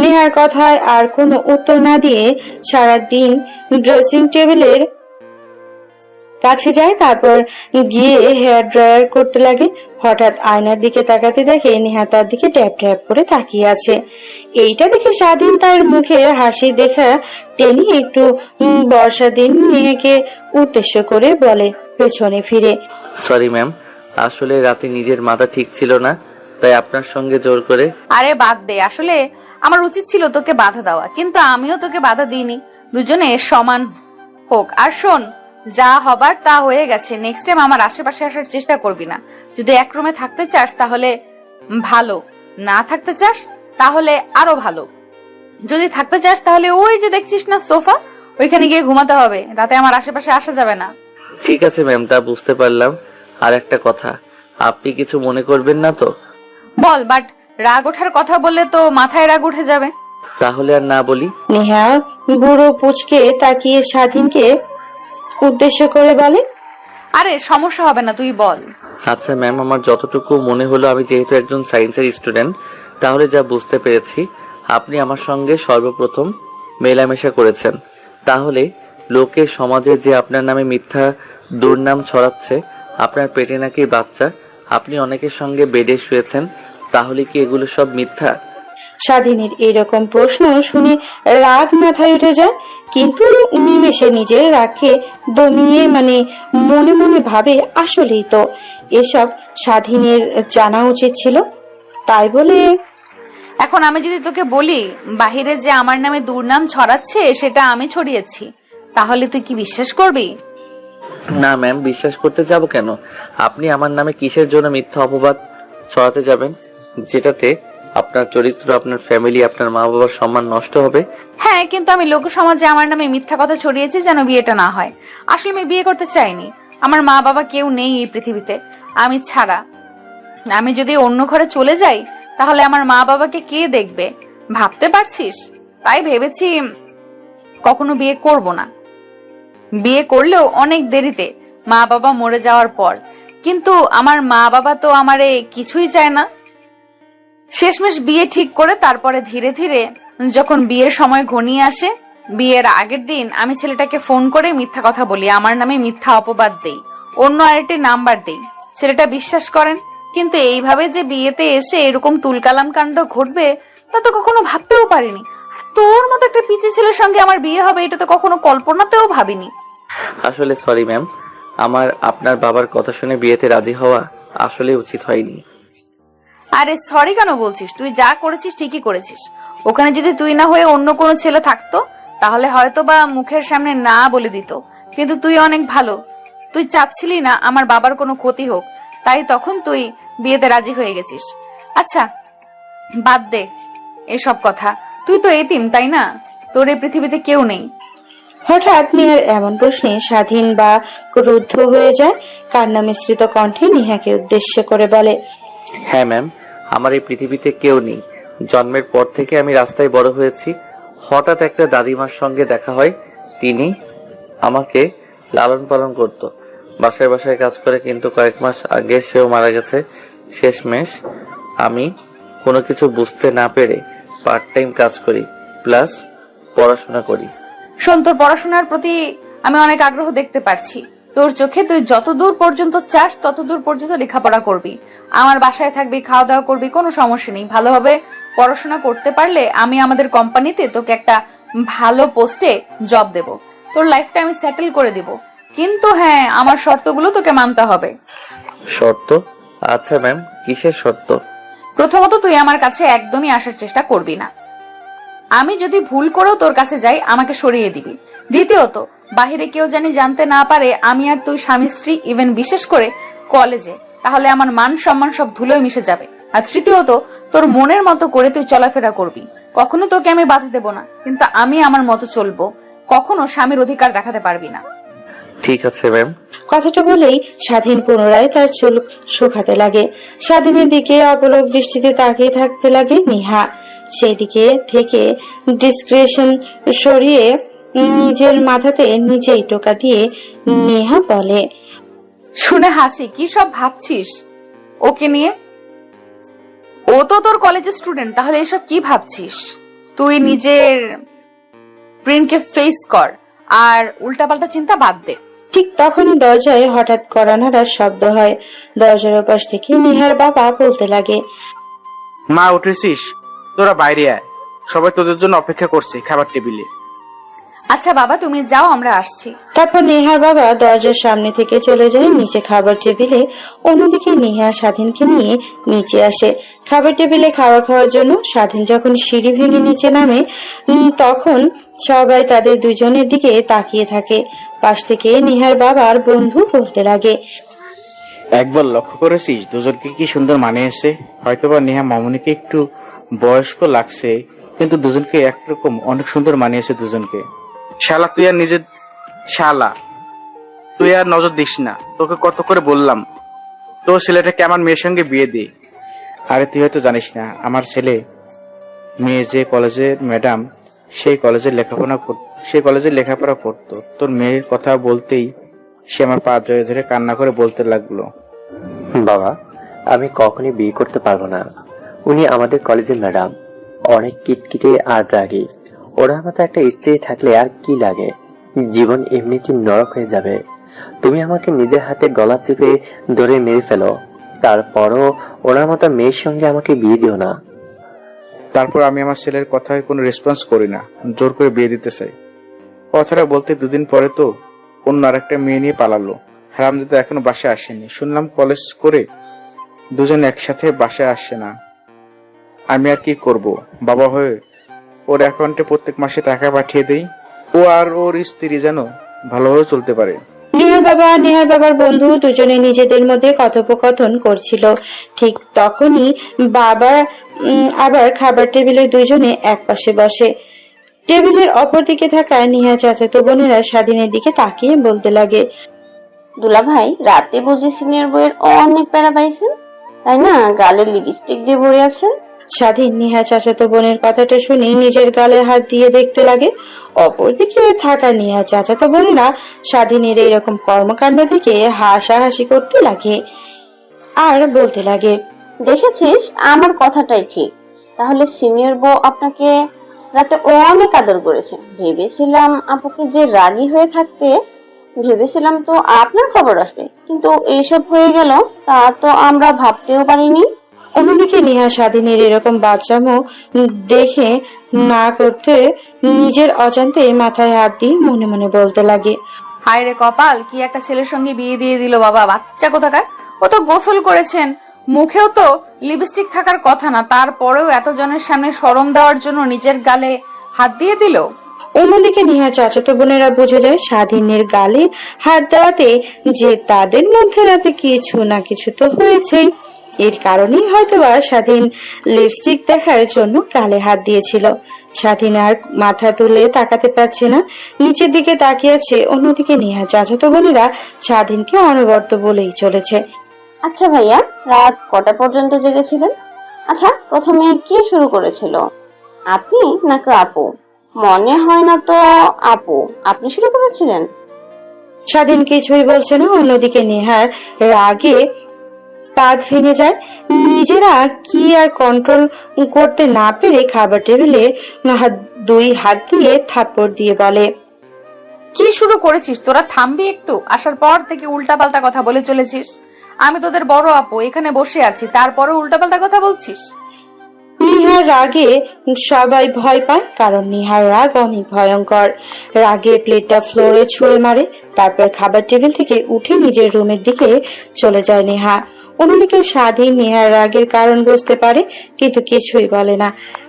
নেহার কথায় আর কোনো উত্তর না দিয়ে সারাদিন ড্রেসিং টেবিলের কাছে যায়। তারপর গিয়ে হেয়ার ড্রায়ার করতে লাগে। হঠাৎ আয়নার দিকে তাকাতে দেখে নেহা তার দিকে ট্যাপ ট্যাপ করে তাকিয়ে আছে। এইটা দেখে স্বাধীন তার মুখে হাসি দেখা টেনে একটু বর্ষা দিন নেহাকে উদ্দেশ্য করে বলে পেছনে ফিরে, সরি ম্যাম, আসলে রাতে নিজের মাথা ঠিক ছিল না, তাই আপনার সঙ্গে জোর করে। আরে বাদ দে, আসলে আমার উচিত ছিল তোকে বাধা দেওয়া, কিন্তু আমিও তোকে বাধা দিইনি। দুজনে সমান হোক। আর শোন, যা হবার তা হয়ে গেছে, নেক্সট টাইম আমার আশেপাশে আসার চেষ্টা করবি না। যদি এক রুমে থাকতে চাস তাহলে ভালো, না থাকতে চাস তাহলে আরো ভালো। যদি থাকতে চাস তাহলে ওই যে দেখছিস না সোফা, ওইখানে গিয়ে ঘুমাতে হবে, রাতে আমার আশেপাশে আসা যাবে না। ঠিক আছে ম্যাম, তা বুঝতে পারলাম। আর একটা কথা, আপনি কিছু মনে করবেন না তো? বল, বাট রাগ ওঠার কথা বললে তো মাথায় রাগ উঠে যাবে। তাহলে আর না বলি। নেহা বুড়ো পুচকে তাকিয়ে স্বাধীনকে উদ্দেশ্য করে বলে। আরে সমস্যা হবে না, তুই বল। আচ্ছা ম্যাম, আমার যতটুকু মনে হলো, আমি যেহেতু একজন সায়েন্সের স্টুডেন্ট, তাহলে যা বুঝতে পেরেছি, আপনি আমার সঙ্গে সর্বপ্রথম মেলামেশা করেছেন। তাহলে লোকে সমাজে যে আপনার নামে মিথ্যা দুর্নাম ছড়াচ্ছে, আপনার পেটে নাকি বাচ্চা, আপনি অনেকের সঙ্গে বেডে শুয়েছেন, তাহলে কি এগুলো সব মিথ্যা? স্বাধীনের এরকম প্রশ্ন শুনে রাগ মাথায় উঠে যায়, কিন্তু নিমেষে নিজের রাগকে দমিয়ে মনে মনে ভাবে আসলেই তো এসব স্বাধীনের জানা উচিত ছিল। তাই বলে এখন আমি যদি তোকে বলি বাহিরে যে আমার নামে দুর্নাম ছড়াচ্ছে সেটা আমি ছড়িয়েছি, তাহলে তুই কি বিশ্বাস করবি? না ম্যাম, বিশ্বাস করতে যাব কেন? আপনি আমার নামে কিসের জন্য মিথ্যা অপবাদ ছড়াতে যাবেন, যেটাতে আপনার চরিত্র, আপনার ফ্যামিলি, আপনার মা বাবার সম্মান নষ্ট হবে? হ্যাঁ, কিন্তু আমি লোক সমাজে আমার নামে মিথ্যা কথা ছড়িয়েছি যেন বিয়েটা না হয়। আসলে আমি বিয়ে করতে চাইনি। আমার মা বাবা কেউ নেই এই পৃথিবীতে আমি ছাড়া। আমি যদি অন্য ঘরে চলে যাই তাহলে আমার মা বাবাকে কে দেখবে, ভাবতে পারছিস? তাই ভেবেছি কখনো বিয়ে করব না। বিয়ে করলেও অনেক দেরিতে, মা বাবা মরে যাওয়ার পর। কিন্তু আমার মা বাবা তো আমারে কিছুই চায় না। শেষমেশ বিয়ে ঠিক করে তারপরে ধীরে ধীরে যখন বিয়ের সময় ঘনিয়ে আসে, বিয়ের আগের দিন আমি ছেলেটাকে ফোন করে মিথ্যা কথা বলি, আমার নামে মিথ্যা অপবাদ দেই, অন্য আরেকটি নাম্বার দেই। ছেলেটা বিশ্বাস করেন, কিন্তু এইভাবে যে বিয়েতে এসে এরকম তুলকালাম কাণ্ড ঘটবে তা তো কখনো ভাবতেও পারিনি। আর তোর মতো একটা পিচি ছেলের সঙ্গে আমার বিয়ে হবে এটা তো কখনো কল্পনাতেও ভাবিনি। আসলে সরি ম্যাম, আমার আপনার বাবার কথা শুনে বিয়েতে রাজি হওয়া আসলে উচিত হয়নি। আরে সরি কেন বলছিস? তুই যা করেছিস ঠিকই করেছিস। ওখানে যদি তুই না হয়ে অন্য কোনো ছেলে থাকতো তাহলে হয়তো বা মুখের সামনে না বলে দিত, কিন্তু তুই অনেক ভালো। তুই চাচ্ছিলি না আমার বাবার কোনো ক্ষতি হোক, তাই তখন তুই বিয়েতে রাজি হয়ে গেছিস। আচ্ছা বাদ দে এসব কথা, তুই তো এতিম তাই না? তোর এই পৃথিবীতে কেউ নেই। হঠাৎ নেহার এমন প্রশ্নে স্বাধীন বা ক্রুদ্ধ হয়ে যায়। কান্না মিশ্রিত কণ্ঠে নেহাকে উদ্দেশ্য করে বলে, হ্যাঁ ম্যাম, আমার এই পৃথিবীতে কেউ নেই। জন্মের পর থেকে আমি রাস্তায় বড় হয়েছি। হঠাৎ একটা দাদিমার সঙ্গে দেখা হয়, তিনি আমাকে লালন পালন করতো, বাসায় বাসায় কাজ করে, কিন্তু কয়েক মাস আগে সেও মারা গেছে। শেষমেশ আমি কোনো কিছু বুঝতে না পেরে পার্ট টাইম কাজ করি, প্লাস পড়াশোনা করি। শোন, তোর পড়াশোনার প্রতি আমি অনেক আগ্রহ দেখতে পাচ্ছি। তোর চোখে তুই যত দূর পর্যন্ত চাস তত দূর পর্যন্ত লেখাপড়া করবি, আমার বাসায় থাকবি, খাওয়া দাওয়া করবি, কোনো সমস্যা নেই। ভালোভাবে পড়াশোনা করতে পারলে আমি আমাদের কোম্পানিতে তোকে একটা ভালো পোস্টে জব দেব, তোর লাইফটা আমি সেটেল করে দিব। কিন্তু হ্যাঁ, আমার শর্তগুলো তোকে মানতে হবে। শর্ত? আচ্ছা ম্যাম, কিসের শর্ত? প্রথমত, তুই আমার কাছে একদমই আসার চেষ্টা করবি না। আমি যদি ভুল করেও তোর কাছে যাই আমাকে সরিয়ে দিবি। দ্বিতীয়ত, বাহিরে কেউ জানি জানতে না পারে আমি আর তুই স্বামী স্ত্রী, ইভেন বিশেষ করে কলেজে, তাহলে আমার মান সম্মান সব ধুলোয় মিশে যাবে। আর তৃতীয়ত, তোর মনের মতো করে তুই চলাফেরা করবি, কখনো তোকে আমি বাধা দেব না, কিন্তু আমি আমার মতো চলবো, কখনো স্বামীর অধিকার দেখাতে পারবি না। ঠিক আছে ম্যাম। কথাটা বলেই স্বাধীন পুনরায় তার চুল শুকাতে লাগে। স্বাধীনের দিকে অপলক দৃষ্টিতে তাকিয়ে থাকতে লাগে নেহা। সেই দিকে থেকে ডিসক্রিশন সরিয়ে নিজের মাথাতে নিজেই টোকা দিয়ে নেহা বলে, শুনে হাসি, কি সব ভাবছিস ওকে নিয়ে? ও তো তোর কলেজের স্টুডেন্ট, তাহলে এসব কি ভাবছিস? তুই নিজের ব্রেনকে ফেস কর আর উল্টাপাল্টা চিন্তা বাদ দে। ঠিক তখনই দরজায় হঠাৎ কড়া নাড়ার শব্দ হয়। দরজার ওপাশ থেকে নেহার বাবা বলতে লাগে, মা উঠেছিস? তোরা বাইরে আয়, সবাই তোদের জন্য অপেক্ষা করছে খাবার টেবিলে। আচ্ছা বাবা, তুমি যাও, আমরা আসছি। তারপর নেহার বাবা দরজার সামনে থেকে চলে যায় নিচে খাবার টেবিলে। অন্যদিকে নেহা স্বাধীনকে নিয়ে নিচে আসে খাবার টেবিলে খাবার খাওয়ার জন্য। স্বাধীন যখন সিঁড়ি ভেঙে নিচে নামে তখন সবাই তাদের দুজনের দিকে তাকিয়ে থাকে। পাশ থেকে নেহার বাবার বন্ধু বলতে লাগে, একবার লক্ষ্য করেছিস দুজনকে কি সুন্দর মানিয়েছে? হয়তোবা নেহা মামুনিকে একটু বয়স্ক লাগছে, কিন্তু দুজনকে একরকম অনেক সুন্দর মানিয়েছে দুজনকে। শালা তুই আর নিজের শালা, তুই আর নজর দিস না, তোকে কত করে বললাম তোর ছেলেটাকে আমার মেয়ের সঙ্গে বিয়ে দে। আরে তুই হয়তো জানিস না, আমার ছেলে মেয়ে যে কলেজের ম্যাডাম সেই কলেজে লেখাপড়া করতো। তোর মেয়ের কথা বলতেই সে আমার পা জড়িয়ে ধরে কান্না করে বলতে লাগলো, বাবা, আমি কখনই বিয়ে করতে পারবো না। উনি আমাদের কলেজের ম্যাডাম, অনেক কিটকিটে আর রাগী। ওনার মতো একটা স্ত্রী থাকলে আর কি লাগে, জীবন এমনিতেই নরক হয়ে যাবে। তুমি আমাকে নিজের হাতে গলা চেপে ধরে মেরে ফেলো, তারপরও ওনার মতো মেয়ের সঙ্গে আমাকে বিয়ে দিও না। তারপর আমি আমার ছেলের কথায় কোনো রেসপন্স করি না, জোর করে বিয়ে দিতে চাই। কথাটা বলতে দুদিন পরে তো অন্য আরেকটা মেয়ে নিয়ে পালালো। হারামজাদা এখনো বাসায় আসেনি। শুনলাম কলেজ করে দুজন একসাথে বাসায় আসে না। আমি আর কি করব, বাবা হয়ে ওর অ্যাকাউন্টে প্রত্যেক মাসে টাকা পাঠিয়ে দেই, ও আর ওর স্ত্রী যেন ভালোভাবে চলতে পারে। নেহার বাবা আর নেহার বাবার বন্ধু দুজনে নিজেদের মধ্যে কথোপকথন করছিল। ঠিক তখনই বাবা আবার খাবার টেবিলে দুইজনে এক পাশে বসে। টেবিলের অপর দিকে থাকা নেহা চাচাতো বোনেরা স্বাধীনের দিকে তাকিয়ে বলতে লাগে, দুলা ভাই, রাতে বুঝি সিনিয়র বইয়ের অনেক প্যারা পাইছেন, তাই না? গালে লিপস্টিক দিয়ে ভরে আছে। স্বাধীন নেহা চাচাতো বোনের কথাটা শুনে নিজের গালে হাত দিয়ে দেখতে লাগে। অপরদিকে থাকা নেহা চাচাতো বোনেরা স্বাধীনের এইরকম কর্মকাণ্ড থেকে হাসাহাসি করতে লাগে আর বলতে লাগে, দেখেছিস, আমার কথাটাই ঠিক। তাহলে সিনিয়র বউ আপনাকে রাতে অনেক আদর করেছে। ভেবেছিলাম আপুকে যে রাগী হয়ে থাকতে, ভেবেছিলাম তো আপনার খবর আছে, কিন্তু এইসব হয়ে গেল তা তো আমরা ভাবতেও পারিনি। অন্যদিকে নেহা স্বাধীনের এরকম বাচ্চামো দেখে না করতে নিজের অজান্তে মাথায় হাত দিয়ে মনে মনে বলতে লাগে, হায় রে কপাল, কি একটা ছেলের সঙ্গে বিয়ে দিয়ে দিল বাবা, বাচ্চা কোথাকার। ও তো গোসল করেছেন, মুখেও তো লিপস্টিক থাকার কথা না, তারপরেও এতজনের সামনে শরম দেওয়ার জন্য নিজের গালে হাত দিয়ে দিল। অন্যদিকে নেহা চাচাতো বোনেরা বুঝে যায় স্বাধীনের গালে হাত দেওয়াতে যে তাদের মধ্যে রাতে কিছু না কিছু তো হয়েছেই। এর কারণেই হয়তোবা স্বাধীন লিপস্টিক দেখার জন্য গালে হাত দিয়েছিল। স্বাধীন আর মাথা তুলে তাকাতে পারছে না, নিচের দিকে তাকিয়ে আছে। অন্যদিকে নেহা চাচাতো বোনেরা স্বাধীনকে অনবরত বলেই চলেছে, আচ্ছা ভাইয়া, রাত কটা পর্যন্ত জেগেছিলেন? আচ্ছা, প্রথমে কি শুরু করেছিল, আপনি নাকি আপু? মনে হয় না তো আপু, আপনি শুরু করেছিলেন। স্বাধীন কিছুই বলছে না। অন্যদিকে নেহার রাগে পাত ভেঙে যায়। নিজেরা কি আর কন্ট্রোল করতে না পেরে খাবার টেবিলে দুই হাত দিয়ে থাপ্পড় দিয়ে বলে, কি শুরু করেছিস তোরা? থামবি একটু? আসার পর থেকে উল্টাপাল্টা কথা বলে চলেছিস। আমি তোদের বড় আপু, এখানে বসে আছি, তারপরে উল্টাপাল্টা কথা বলছিস। নিহার রাগে সবাই ভয় পায়, কারণ নিহার রাগ অনেক ভয়ঙ্কর। রাগে প্লেটটা ফ্লোরে ছুঁড়ে মারে, তারপর খাবার টেবিল থেকে উঠে নিজের রুমের দিকে চলে যায় নেহা। অন্যদিকে স্বাধীন নেহার রাগের কারণ বুঝতে পারে, কিন্তু কিছুই বলে না।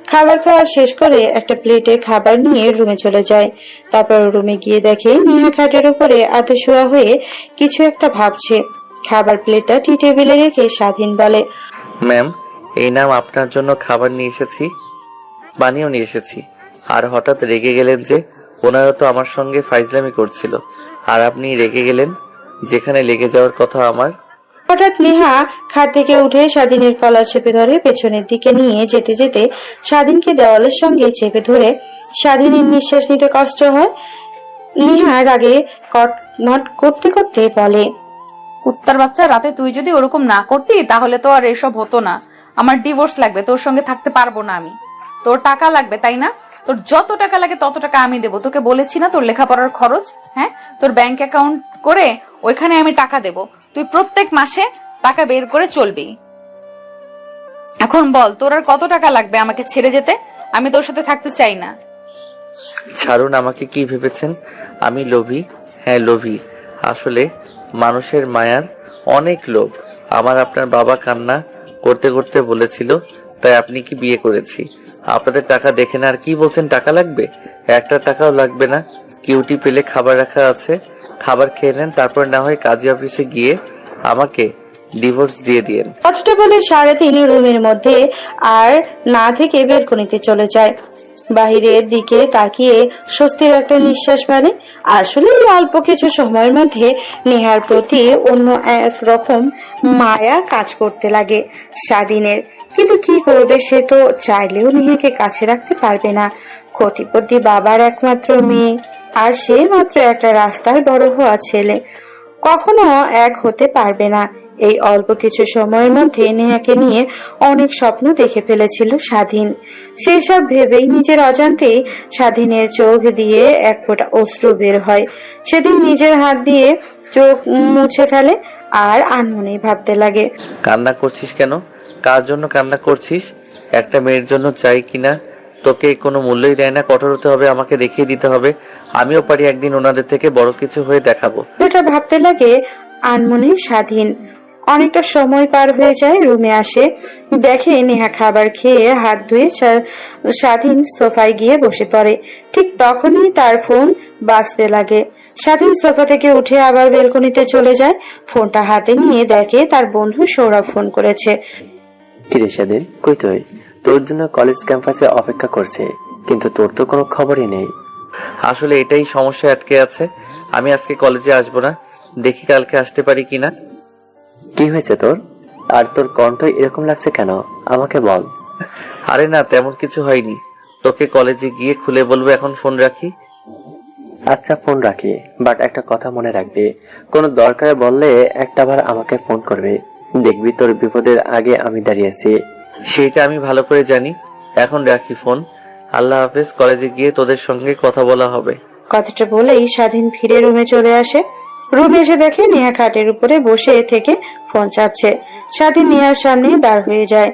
খাবার খাওয়া শেষ করে একটা প্লেটে খাবার নিয়ে রুমে চলে যায়। তারপর রুমে গিয়ে দেখে নেহা খাটের উপরে আতশোয়া হয়ে কিছু একটা ভাবছে। খাবার প্লেটটা টি টেবিলে রেখে স্বাধীন বলে, ম্যাম, এই নাম আপনার জন্য খাবার নিয়ে এসেছি, বানিয়েও নিয়ে এসেছি। আর হঠাৎ রেগে গেলেন যে? ওনারা তো আমার সঙ্গে ফাইজলামি করছিল, আর আপনি রেগে গেলেন, যেখানে লেগে যাওয়ার কথা আমার। হঠাৎ নেহা খাট থেকে উঠে স্বাধীনের কলার চেপে ধরে পেছনের দিকে নিয়ে যেতে যেতে স্বাধীনকে দেওয়ালের সঙ্গে চেপে ধরে স্বাধীনের নিঃশ্বাস নিতে কষ্ট হয়। নেহা রাগে কটমট করতে করতে বলে, কুত্তার বাচ্চা, রাতে তুই যদি ওরকম না করতি তাহলে তো আর এসব হতো না। আমার ডিভোর্স লাগবে, তোর সঙ্গে থাকতে পারবো না আমি। তোর টাকা লাগবে তাই না? তোর যত টাকা লাগে তত টাকা আমি দেবো। তোকে বলেছি না তোর লেখাপড়ার খরচ, হ্যাঁ, তোর ব্যাংক অ্যাকাউন্ট করে ওইখানে আমি টাকা দেব। তুই প্রত্যেক মাসে টাকা বের করে চলবি। এখন বল, তোর আর কত টাকা লাগবে আমাকে ছেড়ে যেতে? আমি তোর সাথে থাকতে চাই না। ছাড়ুন, আমাকে কি ভেবেছেন আমি লোভী? হ্যাঁ লোভী, আসলে মানুষের মায়ার অনেক লোভ। আমার আপনার বাবা কান্না করতে করতে বলেছিল, তাই আপনি কি বিয়ে করেছি। আপনাদের টাকা দেখে না আর কি বলছেন টাকা লাগবে? একটা টাকাও লাগবে না। কিউটি পেলে খাবার রাখা আছে, খাবার খেয়ে নেন, তারপর না হয় কাজী অফিসে গিয়ে আমাকে ডিভোর্স দিয়ে দিয়েন। কথাটা বলে 3:30 রুমের মধ্যে আর না থেকে বেলকনিতে চলে যায়। বাহিরের দিকে তাকিয়ে স্বস্তির একটা নিঃশ্বাস ফেলে। আসলে এই অল্প কিছু সময়ের মধ্যে নেহার প্রতি অন্য এক রকম মায়া কাজ করতে লাগে স্বাধীনের। কিন্তু কি করবে, সে তো চাইলেও নেহাকে কাছে রাখতে পারবে না। কোটিপতি বাবার একমাত্র মেয়ে, আর সে মাত্র একটা রাস্তায় বড় হওয়া ছেলে। কখনো এক হতে পারবে না। এই অল্প কিছু সময়ের মধ্যে নেহাকে নিয়ে অনেক স্বপ্ন দেখে ফেলেছিল স্বাধীন। সেসব ভেবেই নিজের অজান্তেই স্বাধীনের চোখ দিয়ে এক ফোঁটা অশ্রু বের হয়। সেদিন নিজের হাত দিয়ে চোখ মুছে ফেলে আর আনমনেই ভাবতে লাগে, কান্না করছিস কেন? কার জন্য কান্না করছিস? একটা মেয়ের জন্য চাই কিনা তোকে কোনো মূল্যই দেয় না। কঠোর হতে হবে, আমাকে দেখিয়ে দিতে হবে। আমিও পারি একদিন ওনাদের থেকে বড় কিছু হয়ে দেখাবো। যেটা ভাবতে লাগে আনমনে স্বাধীন। অনেকটা সময় পার হয়ে যায়, রুমে আসে, দেখে নেহা খাবার খেয়ে হাত ধুয়ে স্বাধীন সোফায় গিয়ে বসে পড়ে। ঠিক তখনই তার ফোন বাজতে লাগে। স্বাধীন সোফা থেকে উঠে আবার বেলকনিতে চলে যায়। ফোনটা হাতে নিয়ে দেখে তার বন্ধু সৌরভ ফোন করেছে। কিরে স্বাধীন, কই তুই? তোর জন্য কলেজ ক্যাম্পাসে অপেক্ষা করছে, কিন্তু তোর তো কোনো খবরই নেই। আসলে এটাই সমস্যা আটকে আছে। আমি আজকে কলেজে আসবো না, দেখি কালকে আসতে পারি কিনা। কি হয়েছে তোর? আর তোর কণ্ঠ এরকম লাগছে কেন, আমাকে বল। আরে না, তেমন কিছু হয়নি। তোকে কলেজে গিয়ে খুলে বলবো, এখন ফোন রাখি। আচ্ছা, ফোন রাখি, বাট একটা কথা মনে রাখবি, কোনো দরকারে বললে একটাবার আমাকে ফোন করবে। দেখবি তোর বিপদের আগে আমি দাঁড়িয়েছি। সেটা আমি ভালো করে জানি। এখন রাখি ফোন। আল্লাহ হাফেজ। কলেজে গিয়ে তোদের সঙ্গে কথা বলা হবে। কথাটা বলেই স্বাধীন ফিরে রুমে চলে আসে। রুমে এসে দেখে নেহা খাটের উপরে বসে থেকে ফোন চাপছে। স্বাধীন নেহার সামনে দাঁড় হয়ে যায়।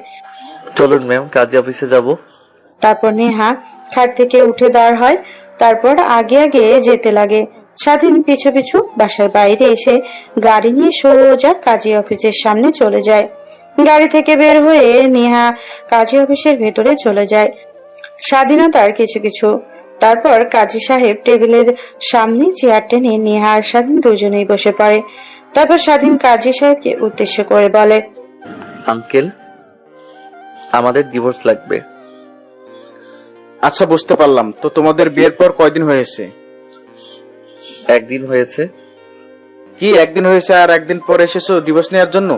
চলুন ম্যাম, কাজে অফিসে যাব। তারপর নেহা খাট থেকে উঠে দাঁড় হয়। তারপর আগে আগে যেতে লাগে। স্বাধীন পিছু পিছু বাসার বাইরে এসে গাড়ি নিয়ে সোজা কাজী অফিসের সামনে চলে যায়। গাড়ি থেকে বের হয়ে নেহা কাজী অফিসের ভেতরে চলে যায়। স্বাধীনতার কিছু কিছু। তারপর কাজী সাহেব টেবিলের সামনে চেয়ার টেনে নেহা আর স্বাধীন দুজনেই বসে পড়ে। তারপর স্বাধীন কাজী সাহেবকে উদ্দেশ্য করে বলে, আঙ্কেল, আমাদের ডিভোর্স লাগবে। আচ্ছা, বুঝতে পারলাম। তো তোমাদের বিয়ের পর কয়দিন হয়েছে? একদিন হয়েছে। কি একদিন হয়েছে আর একদিন পরে এসেছো ডিভোর্স নেওয়ার জন্য?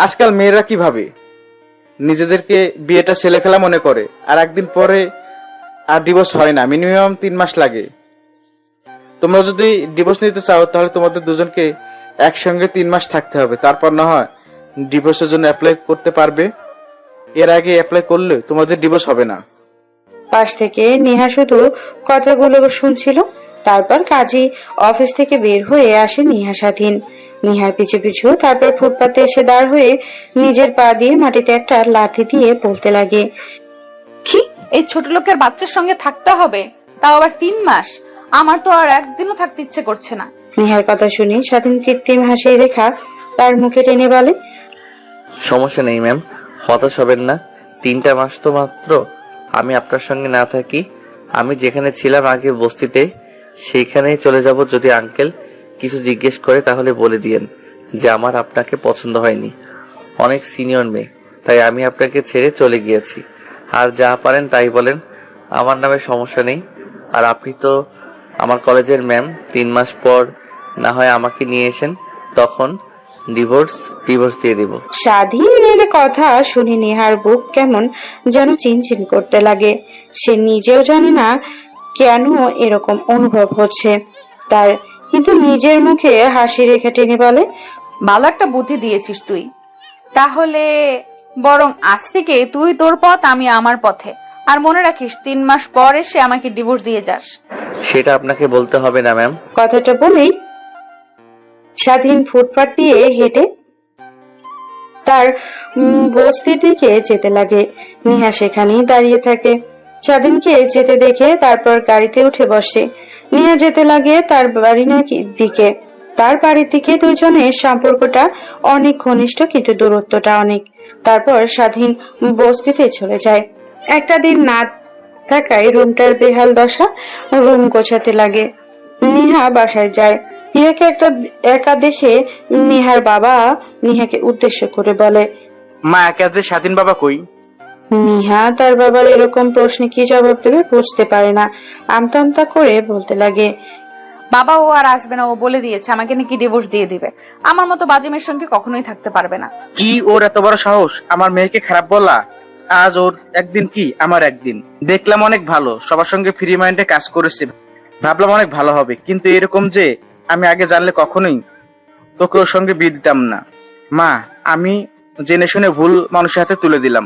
আজকাল মেয়েরা কি ভাবে, নিজেদেরকে বিয়েটা ছেলে খেলা মনে করে, আর একদিন পরে আর ডিভোর্স হয় না, মিনিমাম 3 মাস লাগে। তোমরা যদি ডিভোর্স নিতে চাও তাহলে তোমাদের দুজনকে একসঙ্গে 3 মাস থাকতে হবে, তারপর না হয় ডিভোর্সের জন্য অ্যাপ্লাই করতে পারবে। এর আগে অ্যাপ্লাই করলে তোমাদের ডিভোর্স হবে না। পাশ থেকে নেহা শুধু কথাগুলো শুনছিল। তারপর কাজী অফিস থেকে বের হয়ে আসে নেহা স্বাধীন। নেহার পিছু পিছু তারপর ফুটপাতে এসে দাঁড় হয়ে নিজের পা দিয়ে মাটিতে একটা লাথি দিয়ে বলতে লাগে, কি এই ছোট লোকের বাচ্চার সঙ্গে থাকতে হবে, তাও আবার 3 মাস? আমার তো আর একদিনও থাকতে ইচ্ছে করছে না। নেহার কথা শুনে স্বাধীন কৃত্রিম হাসির রেখা তার মুখে টেনে বলে, সমস্যা নেই ম্যাম, হতাশ হবেন না। 3টা মাস তো মাত্র। আমি আপনার সঙ্গে না থাকি, আমি যেখানে ছিলাম আগে বস্তিতে সেইখানেই চলে যাব। যদি আঙ্কেল কিছু জিজ্ঞেস করে তাহলে বলে দিয়েন যে আমার আপনাকে পছন্দ হয়নি। অনেক সিনিয়র মেয়ে, তাই আমি আপনাকে ছেড়ে চলে গিয়েছি। আর যা পারেন তাই বলেন, আমার নামে সমস্যা নেই। আর আপনি তো আমার কলেজের ম্যাম, 3 মাস পর না হয় আমাকে নিয়ে এসেন, তখন ডিভোর্স দিয়ে দিব। স্বাধীনের কথা শুনে নেহার বুক কেমন যেন চিনচিন করতে লাগে। সে নিজেও জানে না কেন এরকম অনুভব হচ্ছে তার, কিন্তু নিজের মুখে হাসি রেখে টেনে বলে, ভালো একটা বুদ্ধি দিয়েছিস তুই। তাহলে বরং আজ থেকে তুই তোর পথ, আমি আমার পথে। আর মনে রাখিস 3 মাস পর এসে আমাকে ডিভোর্স দিয়ে যাস। সেটা আপনাকে বলতে হবে না ম্যাম। কথাটা বলেই স্বাধীন ফুটপাত দিয়ে হেঁটে তার বস্তির দিকে যেতে লাগে। নেহা সেখানেই দাঁড়িয়ে থাকে। স্বাধীনকে যেতে দেখে তারপর গাড়িতে উঠে বসে। নেহা যেতে লাগে তার বাড়ি দিকে। তার বাড়ির দিকে দুজনের সম্পর্কটা অনেক ঘনিষ্ঠ, কিন্তু দূরত্বটা অনেক। তারপর স্বাধীন বস্তিতে চলে যায়। একটা দিন না থাকায় রুমটার বেহাল দশা, রুম গোছাতে লাগে। নেহা বাসায় যায়। নেহাকে একা দেখে নেহার বাবা নেহাকে উদ্দেশ্য করে বলে, মা, একা যে স্বাধীন বাবা কই? নেহা তার বাবার এরকম প্রশ্নে কি জবাব দেবে বুঝতে পারে না। আমতা আমতা করে বলতে লাগে, বাবা ও আর আসবে না, ও বলে দিয়েছে আমাকে নাকি ডিভোর্স দিয়ে দিবে। আমার মতো বাজে মেয়ের সঙ্গে কখনোই থাকতে পারবে না। কি ওর এত বড় সাহস আমার মেয়েকে খারাপ বলা? আজ ওর একদিন কি আমার একদিন। দেখলাম অনেক ভালো, সবার সঙ্গে ফ্রি মাইন্ডে কাজ করেছে, ভাবলাম অনেক ভালো হবে, কিন্তু এরকম যে আমি আগে জানলে কখনোই তোকে ওর সঙ্গে বিয়ে দিতাম না। মা, আমি জেনে শুনে ভুল মানুষের হাতে তুলে দিলাম।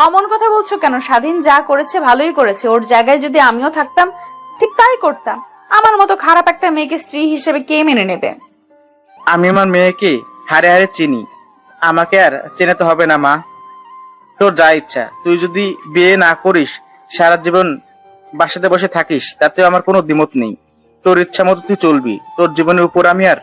অমন কথা বলছো কেন? স্বাধীন যা করেছে ভালোই করেছে। ওর জায়গায় যদি আমিও থাকতাম ঠিক তাই করতাম। আমার মতো খারাপ একটা মেয়েকে স্ত্রী হিসেবে কে মেনে নেবে? আমি আমার মেয়েকে হারে হারে চিনি, আমাকে আর চেনাতে হবে না মা। তোর যা ইচ্ছা, তুই যদি বিয়ে না করিস, সারা জীবন বাসাতে বসে থাকিস, তাতেও আমার কোনো দ্বিমত নেই। তোর ইচ্ছা মতো তুই চলবি, তোর জীবনের উপর আমি আর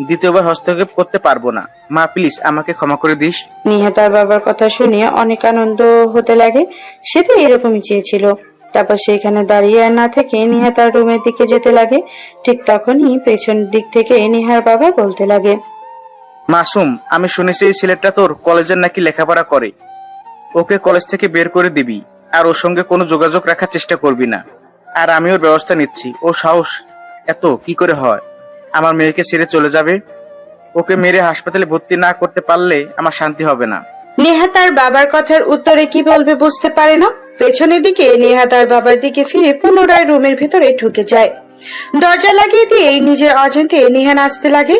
দ্বিতীয়বার হস্তক্ষেপ করতে পারবো না। মা প্লিজ আমাকে ক্ষমা করে দিস। নিহা তার বাবার কথা শুনে অনেক আনন্দ হতে লাগে। সে তো এরকমই চেয়েছিল। তারপর সেখানে দাঁড়িয়ে আর না থেকে নিহা তার রুমের দিকে যেতে লাগে। ঠিক তখনই পেছন দিক থেকে নিহার বাবা বলতে লাগে, মাসুম, আমি শুনেছি এই ছেলেটা তোর কলেজের নাকি লেখাপড়া করে, ওকে কলেজ থেকে বের করে দিবি, আর ওর সঙ্গে কোনো যোগাযোগ রাখার চেষ্টা করবি না। আর আমি ওর ব্যবস্থা নিচ্ছি। ও সাহস এত কি করে হয় আমার মেয়েকে ছেড়ে চলে যাবে? ওকে মেরে হাসপাতালে ভর্তি না করতে পারলে আমার শান্তি হবে না। নেহা তার বাবার কথার উত্তরে কি বলবে বুঝতে পারে না। পেছনের দিকে নেহা তার বাবার দিকে ফিরে পুনরায় রুমের ভেতরে ঢুকে যায়। দরজা লাগিয়ে দিয়ে নিজের অজান্তে নেহা নাচতে লাগে।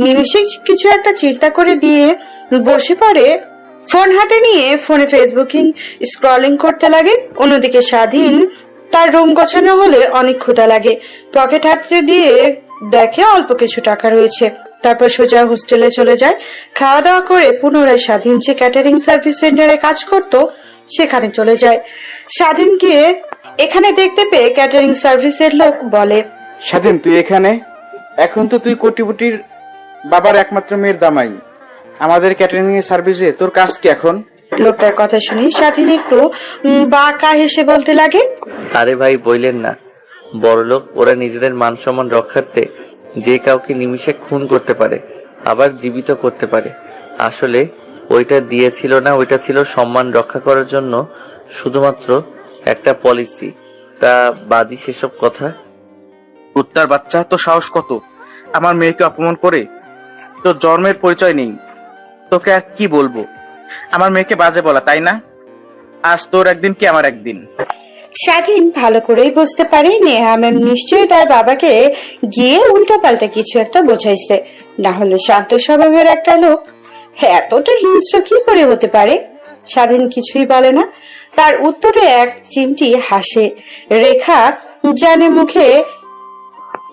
নিমেষে কিছু একটা চিন্তা করে দিয়ে বসে পড়ে। ফোন হাতে নিয়ে ফোনে ফেসবুকিং স্ক্রলিং করতে লাগে। অন্যদিকে স্বাধীন তার রুম গোছানো হলে অনেক ক্ষুধা লাগে। পকেট হাতে দিয়ে দেখে অল্প কিছু টাকা রয়েছে। তারপর সোজা হোস্টেলে চলে যায়। খাওয়া দাওয়া করে পুনরায় স্বাধীন যে ক্যাটারিং সার্ভিস সেন্টারে কাজ করত সেখানে চলে যায়। স্বাধীনকে এখানে দেখতে পেয়ে ক্যাটারিং সার্ভিসের লোক বলে, স্বাধীন, তুই এখানে? এখন তো তুই কোটিপতির বাবার একমাত্র মেয়ের জামাই, আমাদের ক্যাটারিং সার্ভিসে তোর কাজ কি এখন? লোকটার কথা শুনি স্বাধীন একটু বাঁকা হেসে বলতে লাগে, আরে ভাই বইলেন না, বড়লোক ওরা নিজেদের মান সম্মান রক্ষার্থে যে কাউকে নিমিষে খুন করতে পারে, আবার জীবিত করতে পারে। আসলে ওইটা দিয়েছিল না, ওইটা ছিল সম্মান রক্ষা করার জন্য, শুধুমাত্র একটা পলিসি। তা বাদি সেসব কথা। কুত্তার বাচ্চা, তো সাহস কত আমার মেয়েকে অপমান করে? তোর জন্মের পরিচয় নেই, তোকে আর কি বলবো? আমার মেয়েকে বাজে বলা, তাই না? আজ তোর একদিন কি আমার একদিন। স্বাধীন ভালো করেই বুঝতে পারে নেহা ম্যাম নিশ্চয়ই তার বাবাকে গিয়ে উল্টো পাল্টা কিছু একটা বোঝাইছে, না হলে শান্ত স্বভাবের একটা লোক এতটা হিংস্র কি করে হতে পারে। স্বাধীন কিছুই বলে না। তার উত্তরে এক চিমটি হাসে। রেখা জানে মুখে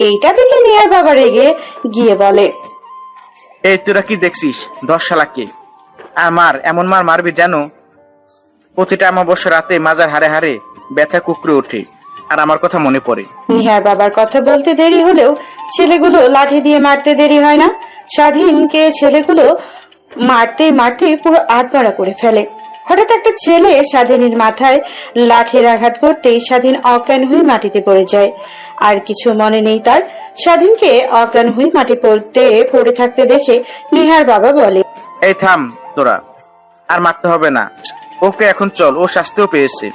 এইটা দেখে নেহার বাবা রেগে গিয়ে বলে, এই তোরা কি দেখছিস? 10 শালাকে আর মার, এমন মার মারবি যেন প্রতিটা অমাবস্যা রাতে মাজার হারে হারে ব্যথা কুকড়ে ওঠে। আর আমার কথা মনে পড়ে। নিহার বাবার কথা বলতে দেরি হলেও ছেলেগুলো লাঠি দিয়ে মারতে দেরি হয় না। স্বাধীনকে ছেলেগুলো মারতে মারতে পুরো আধমরা করে ফেলে। হঠাৎ একটা ছেলে স্বাধীনের মাথায় লাঠির আঘাত করতেই স্বাধীন অজ্ঞান হয়ে মাটিতে পড়ে যায়। আর কিছু মনে নেই তার। স্বাধীনকে অজ্ঞান হয়ে মাটি পড়ে থাকতে দেখে নিহার বাবা বলে, এই থাম তোরা, আর মারতে হবে না, ওকে এখন চল, ও শাস্তিও পেয়েছে।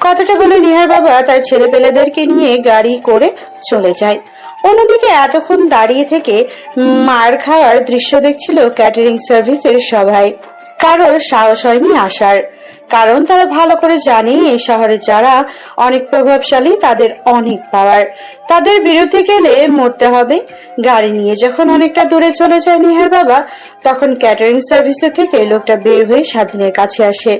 কথাটা বলে নিহার বাবা তার ছেলে পেলেদেরকে নিয়ে গাড়ি করে চলে যায়। অন্যদিকে এতক্ষণ দাঁড়িয়ে থেকে মার খাওয়ার দৃশ্য দেখছিল ক্যাটারিং সার্ভিসের সবাই। কারোর সাহস হয়নি আসার, কারণ তারা ভালো করে জানে এই শহরে যারা অনেক প্রভাবশালী তাদের অনেক পাওয়ার, তাদের বিরুদ্ধে গেলে মরতে হবে। গাড়ি নিয়ে যখন অনেকটা দূরে চলে যায় নিহার বাবা, তখন ক্যাটারিং সার্ভিসের থেকে লোকটা বের হয়ে স্বাধীনের কাছে আসে।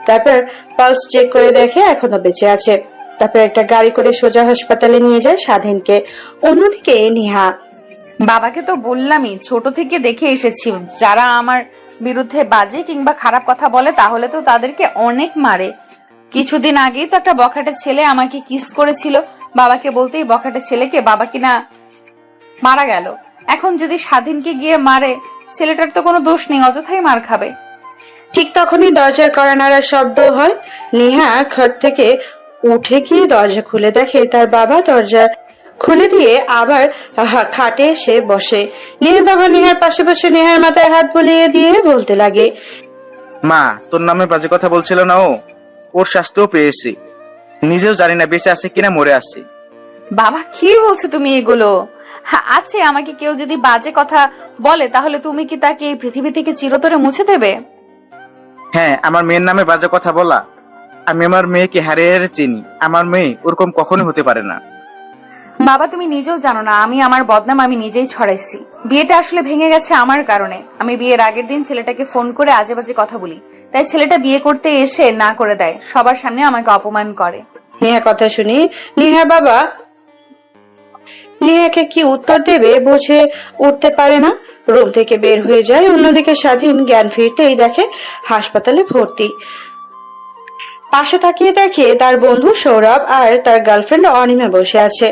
তারপর পালস চেক করে দেখে এখনো বেঁচে আছে। তারপর একটা গাড়ি করে সোজা হাসপাতালে নিয়ে যায় স্বাধীনকে। অন্যদিকে নিহা, বাবাকে তো বললামই, ছোট থেকে দেখে এসেছি যারা আমার বিরুদ্ধে বাজে কিংবা খারাপ কথা বলে তাহলে তো তাদেরকে অনেক মারে। কিছুদিন আগেই তো একটা বখাটে ছেলে আমাকে কিস করেছিল, বাবাকে বলতেই বখাটে ছেলেকে বাবা কিনা মারা গেল। এখন যদি স্বাধীনকে গিয়ে মারে, ছেলেটার তো কোনো দোষ নেই, অযথাই মার খাবে। ঠিক তখনই দরজার কড়া নাড়ার শব্দ হয়। নিহা খাট থেকে উঠে গিয়ে দরজা খুলে দেখে তার বাবা দরজা খুলে দিয়ে আবার খাটে এসে বসে। নিহার বাবা নিহার পাশে বসে নেহার মাথায় হাত বুলিয়ে দিয়ে বলতে লাগে, মা, তোর নামে বাজে কথা বলছিল না, ওর শাস্তিও পেয়েছে। নিজেও জানি না বেঁচে আছে কিনা মরে আছে। বাবা কি বলছো তুমি এগুলো? আছে, আমাকে কেউ যদি বাজে কথা বলে তাহলে তুমি কি তাকে এই পৃথিবী থেকে চিরতরে মুছে দেবে? হ্যাঁ, আমার মেয়ের নামে বাজে কথা বলা। আমি আমার মেয়েকে হারিয়ে হারিয়ে চিনি। আমার মেয়ে ওরকম কখনো হতে পারে না। বাবা, তুমি নিজেও জানো না আমি আমার বদনাম আমি নিজেই ছড়াইছি। বিয়েটা আসলে ভেঙে গেছে আমার কারণে। আমি বিয়ের আগের দিন ছেলেটাকে ফোন করে আজে বাজে কথা বলি, তাই ছেলেটা বিয়ে করতে এসে না করে দেয়, সবার সামনে আমাকে অপমান করে। নেহা কথা শুনে নেহার বাবা নেহাকে কি উত্তর দেবে বুঝে উঠতে পারে না, রুম থেকে বের হয়ে যায়। অন্যদিকে স্বাধীন জ্ঞান ফিরতেই দেখে হাসপাতালে ভর্তি। পাশে তাকিয়ে দেখে তার বন্ধু সৌরভ আর তার গার্লফ্রেন্ড অনিমা বসে আছে।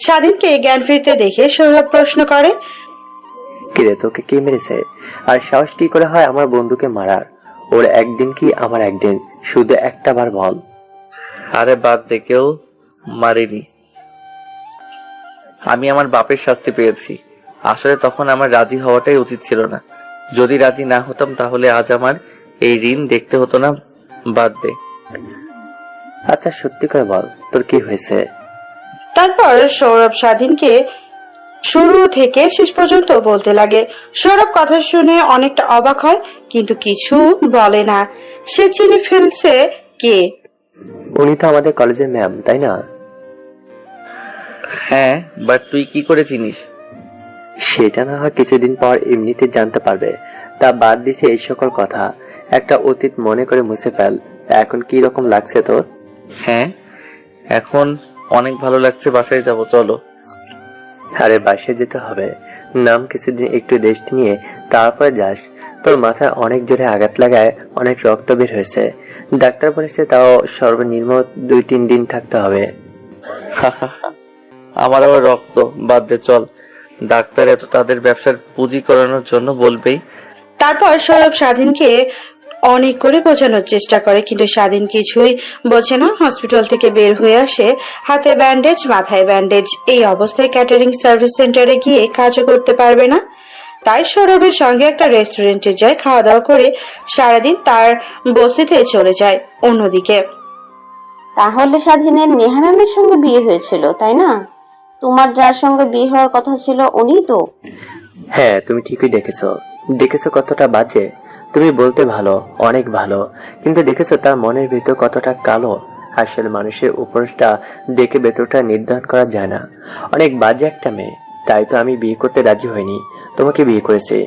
স্বাধীনকে জ্ঞান ফিরতে দেখে সৌরভ প্রশ্ন করে, কিরে, তোকে কে মেরেছে? আর সাহস কি করে হয় আমার বন্ধুকে মারার? ওর একদিন কি আমার একদিন, শুধু একটা বার বল। আরে বাদ দে, কেউ মারিনি। আমি আমার বাপের শাস্তি পেয়েছি। আসলে তখন আমার রাজি হওয়াটাই উচিত ছিল না। যদি রাজি না হতাম তাহলে আজ আমার এই ঋণ দেখতে হতো না। বাদ দে। আচ্ছা সত্যি করে বল, তোর কি হয়েছে? তারপর সৌরভ স্বাধীনকে শুরু থেকে শেষ পর্যন্ত বলতে লাগে। সৌরভ কথা শুনে অনেকটা অবাক হয়, কিন্তু কিছু বলে না। সে চিনে ফেলছে কে। উনি তো আমাদের কলেজের ম্যাম, তাই না? হ্যাঁ, বাট তুই কি করে চিনিস? সেটা না হয় কিছুদিন পর এমনিতে জানতে পারবে। তা বাদ দিছে এই সকল কথা, একটা অতীত মনে করে মুছে ফেল। এখন কি রকম লাগছে তোর? হ্যাঁ, এখন অনেক ভালো লাগছে। বাসায় যাব, চলো। আরে বাসায় যেতে হবে? নাম কিছুদিন একটু রেস্ট নিয়ে তারপর যাস। তোর মাথায় অনেক জোরে আঘাত লাগায় অনেক রক্ত বের হয়েছে। ডাক্তার বলেছে তাও সর্বনিম্ন 2-3 দিন থাকতে হবে। আমার আবার রক্ত? বাদ দে, চল। ডাক্তার এত তাদের ব্যবসার পুঁজি করানোর জন্য বলবেই। তারপর সৌরভ স্বাধীনকে অনেক করে বোঝানোর চেষ্টা করে, কিন্তু স্বাধীন কিছুই বোঝে না। হসপিটাল থেকে বের হয়ে আসে, হাতে ব্যান্ডেজ, মাথায় ব্যান্ডেজ। এই অবস্থায় ক্যাটারিং সার্ভিস সেন্টারে গিয়ে কাজও করতে পারবে না। তাই সৌরভের সঙ্গে একটা রেস্টুরেন্টে যায়, খাওয়া দাওয়া করে সারাদিন তার বস্তিতে চলে যায়। অন্যদিকে তাহলে স্বাধীনের নেহা ম্যামের সঙ্গে বিয়ে হয়েছিল, তাই না? তোমার যার সঙ্গে বিয়ে হওয়ার কথা ছিল উনি তো? হ্যাঁ, তুমি ঠিকই দেখেছো কতটা বাজে। তুমি বলতে ভালো, অনেক ভালো, কিন্তু দেখেছো তার মনের ভিতর কতটা কালো। আসলে মানুষের উপরটা দেখে ভেতরটা নির্ধারণ করা যায় না। অনেক বাজে একটা মেয়ে, তাই তো আমি বিয়ে করতে রাজি হইনি, তোমাকে বিয়ে করেছি।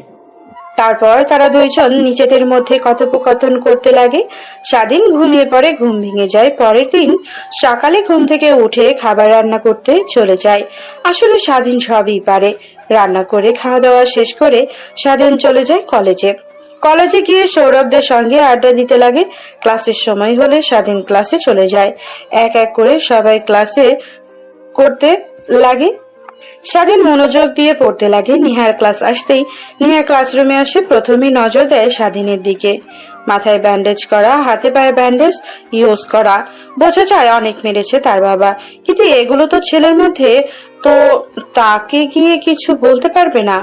তারপর তারা দুইজন নিজেদের মধ্যে কথোপকথন করতে লাগে। স্বাধীন ঘুমিয়ে পড়ে, ঘুম ভেঙে যায়। পরের দিন সকালে ঘুম থেকে উঠে খাবার রান্না করতে চলে যায়। আসলে স্বাধীন সবই পারে। রান্না করে খাওয়া দাওয়া শেষ করে স্বাধীন চলে যায় কলেজে গিয়ে সৌরভদের সঙ্গে আড্ডা দিতে লাগে। ক্লাসের সময় হলে স্বাধীন ক্লাসে চলে যায়। এক এক করে সবাই ক্লাসে করতে লাগে। স্বাধীন মনোযোগ দিয়ে পড়তে লাগে। নিহার ক্লাস আসতেই নিহা ক্লাসরুমে আসে। প্রথমে নজর দেয় স্বাধীনের দিকে। মাথায় ব্যান্ডেজ করা, হাতে পায়ে ব্যান্ডেজ ইউজ করা। বোঝা যায় অনেক মেরেছে তার বাবা, কিন্তু এগুলো তো ছেলের মধ্যে, তো তাকে গিয়ে কিছু বলতে পারবে না।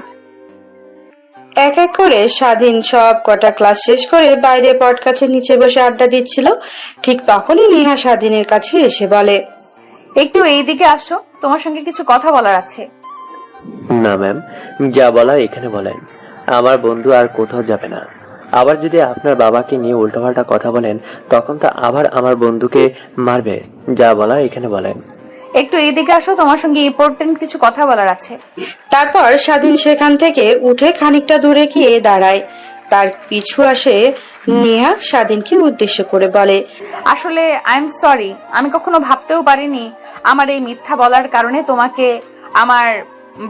এক এক করে স্বাধীন সব কটা ক্লাস শেষ করে বাইরে পট গাছের নিচে বসে আড্ডা দিচ্ছিল। ঠিক তখনই নিহা স্বাধীনের কাছে এসে বলে, একটু এইদিকে আসো, তোমার সঙ্গে কিছু কথা বলার আছে। না ম্যাম, যা বলার এখানে বলেন। আমার বন্ধু আর কোথাও যাবে না। আবার যদি আপনার বাবাকে নিয়ে উল্টোপাল্টা কথা বলেন তখন তো আবার আমার বন্ধুকে মারবে। যা বলার এখানে বলেন। একটু এইদিকে আসো, তোমার সঙ্গে ইম্পর্টেন্ট কিছু কথা বলার আছে। তারপর স্বাধীন সেখান থেকে উঠে খানিকটা দূরে গিয়ে দাঁড়ায়। তার পিছু আসে নেহা, স্বাধীনকে উদ্দেশ্য করে বলে, আসলে আই এম সরি, আমি কখনো ভাবতেও পারিনি আমার এই মিথ্যা বলার কারণে তোমাকে আমার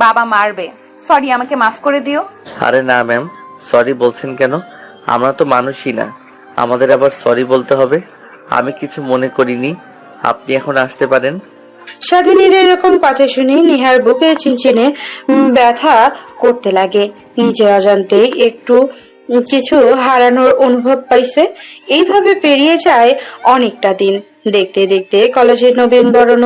বাবা মারবে। সরি, আমাকে মাফ করে দিও। আরে না ম্যাম, সরি বলছেন কেন? আমরা তো মানুষই না, আমাদের আবার সরি বলতে হবে? আমি কিছু মনে করিনি, আপনি এখন আসতে পারেন। স্বাধীনের এরকম কথা শুনে নিহার বুকে চিনচিনে ব্যথা করতে লাগে। নিজের অজান্তে একটু কিছু হারানোর অনুভব পাইছে। এইভাবে পেরিয়ে যায় অনেকটা দিন। দেখতে দেখতে কলেজের নবীনবরণ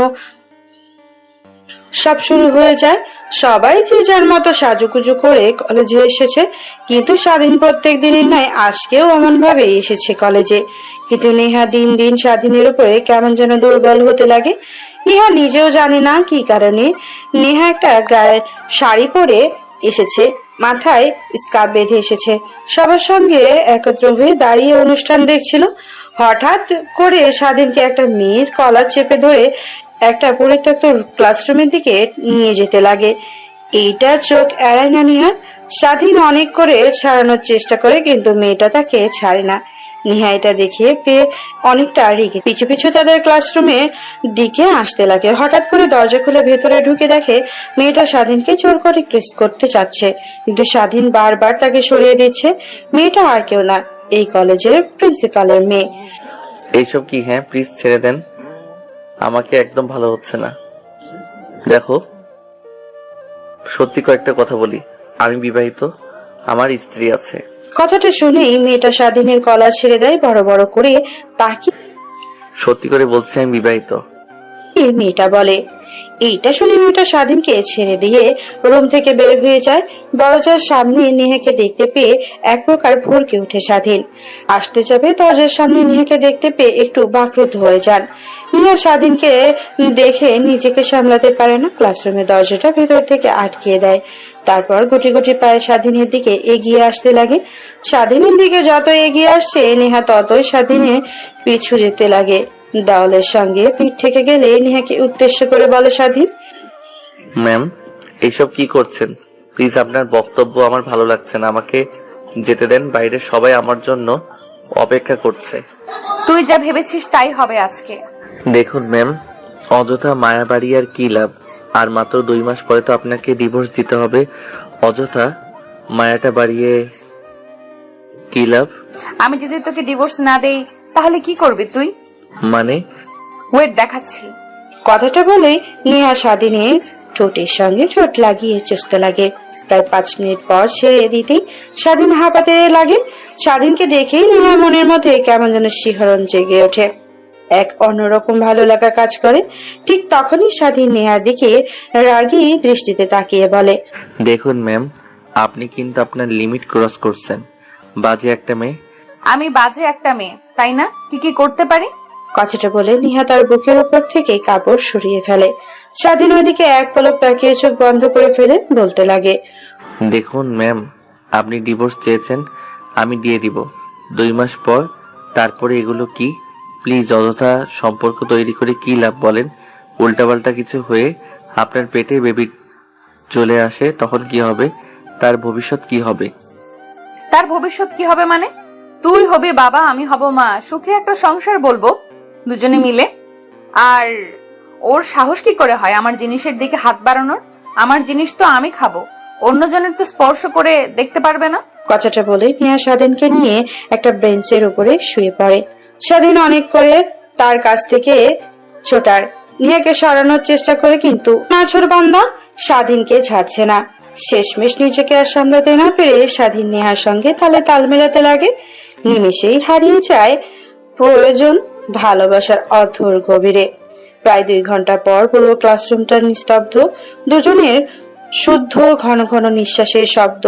সব শুরু হয়ে যায়। সবাই যে যার মতো সাজুকুজু করে কলেজে এসেছে, কিন্তু স্বাধীন প্রত্যেক দিনের ন্যায় আজকেও এমন ভাবে এসেছে কলেজে। কিন্তু নেহা দিন দিন স্বাধীনের উপরে কেমন যেন দুর্বল হতে লাগে। নেহা নিজেও জানে না কি কারণে। নেহা একটা গায়ের শাড়ি পরে এসেছে, মাথায় স্কার্ফ বেঁধে এসেছে, সবার সঙ্গে একত্র হয়ে দাঁড়িয়ে অনুষ্ঠান দেখছিল। হঠাৎ করে স্বাধীনকে একটা মেয়ের কলার চেপে ধরে একটা পরিত্যক্ত ক্লাসরুমের দিকে নিয়ে যেতে লাগে। এইটা চোখ এড়ায় না নিহার। স্বাধীন অনেক করে ছাড়ানোর চেষ্টা করে, কিন্তু মেয়েটা তাকে ছাড়ে না। নিহা এটা দেখে পেয়ে অনেকটা রেগে পিছু পিছু তাদের ক্লাসরুমে দিকে আসতে লাগে। হঠাৎ করে দরজা খুলে ভেতরে ঢুকে দেখে মেয়েটা স্বাধীনকে জোর করে কিস করতে চাচ্ছে, কিন্তু স্বাধীন বারবার তাকে সরিয়ে দিচ্ছে। মেয়েটা আর কেউ না, এই কলেজের প্রিন্সিপালের মেয়ে। এইসব কি? হ্যাঁ, প্লিজ ছেড়ে দেন, আমাকে একদম ভালো হচ্ছে না। দেখো, সত্যি কয়েকটা কথা বলি, আমি বিবাহিত, আমার স্ত্রী আছে। কথাটা শুনেই মেয়েটা স্বাধীনের কলার ছেড়ে দেয়, বড় বড় করে তাকে সত্যি করে বলছি আমি বিবাহিত। মেয়েটা বলে। এইটা শুনে মেয়েটা স্বাধীনকে ছেড়ে দিয়ে রুম থেকে বের হয়ে যায়। দরজার সামনে নেহাকে দেখতে পেয়ে এক প্রকার ভরকে ওঠে স্বাধীন। আসতে যাবে, দরজার সামনে নেহাকে দেখতে পেয়ে একটু বাকরুদ্ধ হয়ে যান। নেহা স্বাধীনকে দেখে নিজেকে সামলাতে পারে না, ক্লাসরুমের দরজাটা ভেতর থেকে আটকিয়ে দেয়। তারপর গুটি গুটি পায়ে স্বাধীনের দিকে এগিয়ে আসতে লাগে। স্বাধীনের দিকে যত এগিয়ে আসছে নেহা ততই স্বাধীনের পিছু যেতে লাগে। দেওয়ালের সঙ্গে পিঠ থেকে গেলে নেহাকে উদ্দেশ্য করে বলে স্বাধীন, ম্যাম, এইসব কি করছেন? প্লিজ, আপনার বক্তব্য আমার ভালো লাগছে না, আমাকে যেতে দেন, বাইরে সবাই আমার জন্য অপেক্ষা করছে। তুই যা ভেবেছিস তাই হবে আজকে। দেখুন ম্যাম, অযথা মায়া বাড়ি আর কি লাভ? আর মাত্র 2 মাস পরে তো আপনাকে ডিভোর্স দিতে হবে, অযথা মায়াটা বাড়িয়ে কি লাভ? আমি যদি তোকে ডিভোর্স না দেই তাহলে কি করবি তুই? মানে? ওয়েট দেখাচ্ছি। কথাটা বলে নেহা স্বাধীনের ঠোঁটের সঙ্গে ঠোঁট লাগিয়ে চুষতে লাগে। প্রায় 5 মিনিট পর ছেড়ে দিতেই স্বাধীন হাঁপাতে লাগে। স্বাধীনকে দেখেই নেহার মনের মধ্যে কেমন যেন শিহরণ জেগে ওঠে, এক অন্যরকম ভালো লাগা কাজ করে। ঠিক তখনই স্বাধীন নেহার দিকে রাগী দৃষ্টিতে তাকিয়ে বলে, দেখুন ম্যাম, আপনি কিন্তু আপনার লিমিট ক্রস করছেন, বাজে একটা মেয়ে। আমি বাজে একটা মেয়ে, তাই না? কি কি করতে পারি? কথাটা বলে নিহা তার বুকের উপর থেকে কাপড় সরিয়ে ফেলে। স্বাধীন ওইদিকে এক পলক তাকিয়ে চোখ বন্ধ করে ফেলে বলতে লাগে, দেখুন ম্যাম, আপনি ডিভোর্স চেয়েছেন, আমি দিয়ে দিব 2 মাস পর। তারপরে এগুলো কি? প্লিজ, অযথা সম্পর্ক তৈরি করে কি লাভ বলেন? উল্টাপাল্টা কিছু হয়ে আপনার পেটে বেবি চলে আসে, তখন কি হবে? তার ভবিষ্যৎ কি হবে? তার ভবিষ্যৎ কি হবে মানে? তুই হবি বাবা, আমি হব মা, সুখে একটা সংসার বলবো দুজনে মিলে। আর ওর সাহস কি করে হয় আমার জিনিসের দিকে হাত বাড়ানোর? আমার জিনিস তো আমি খাবো, অন্যজনের তো স্পর্শ করে দেখতে পারবে না। কথাটা বলে নিহা স্বাধীনকে নিয়ে একটা বেঞ্চের উপরে শুয়ে পড়ে। স্বাধীন অনেক করে তার কাছ থেকে ছোটার নিহাকে সরানোর চেষ্টা করে, কিন্তু নাছোড় বান্দা স্বাধীনকে ছাড়ছে না। শেষমেশ নিজেকে আর সামলাতে না পেরে স্বাধীন নেহার সঙ্গে তালে তাল মেলাতে লাগে। নিমেষেই হারিয়ে যায় প্রয়োজন ভালোবাসার অথর গভীরে। প্রায় 2 ঘন্টা পর পুরো ক্লাসরুমটা নিস্তব্ধ। দুজনের শুদ্ধ ঘন ঘন নিঃশ্বাসের শব্দ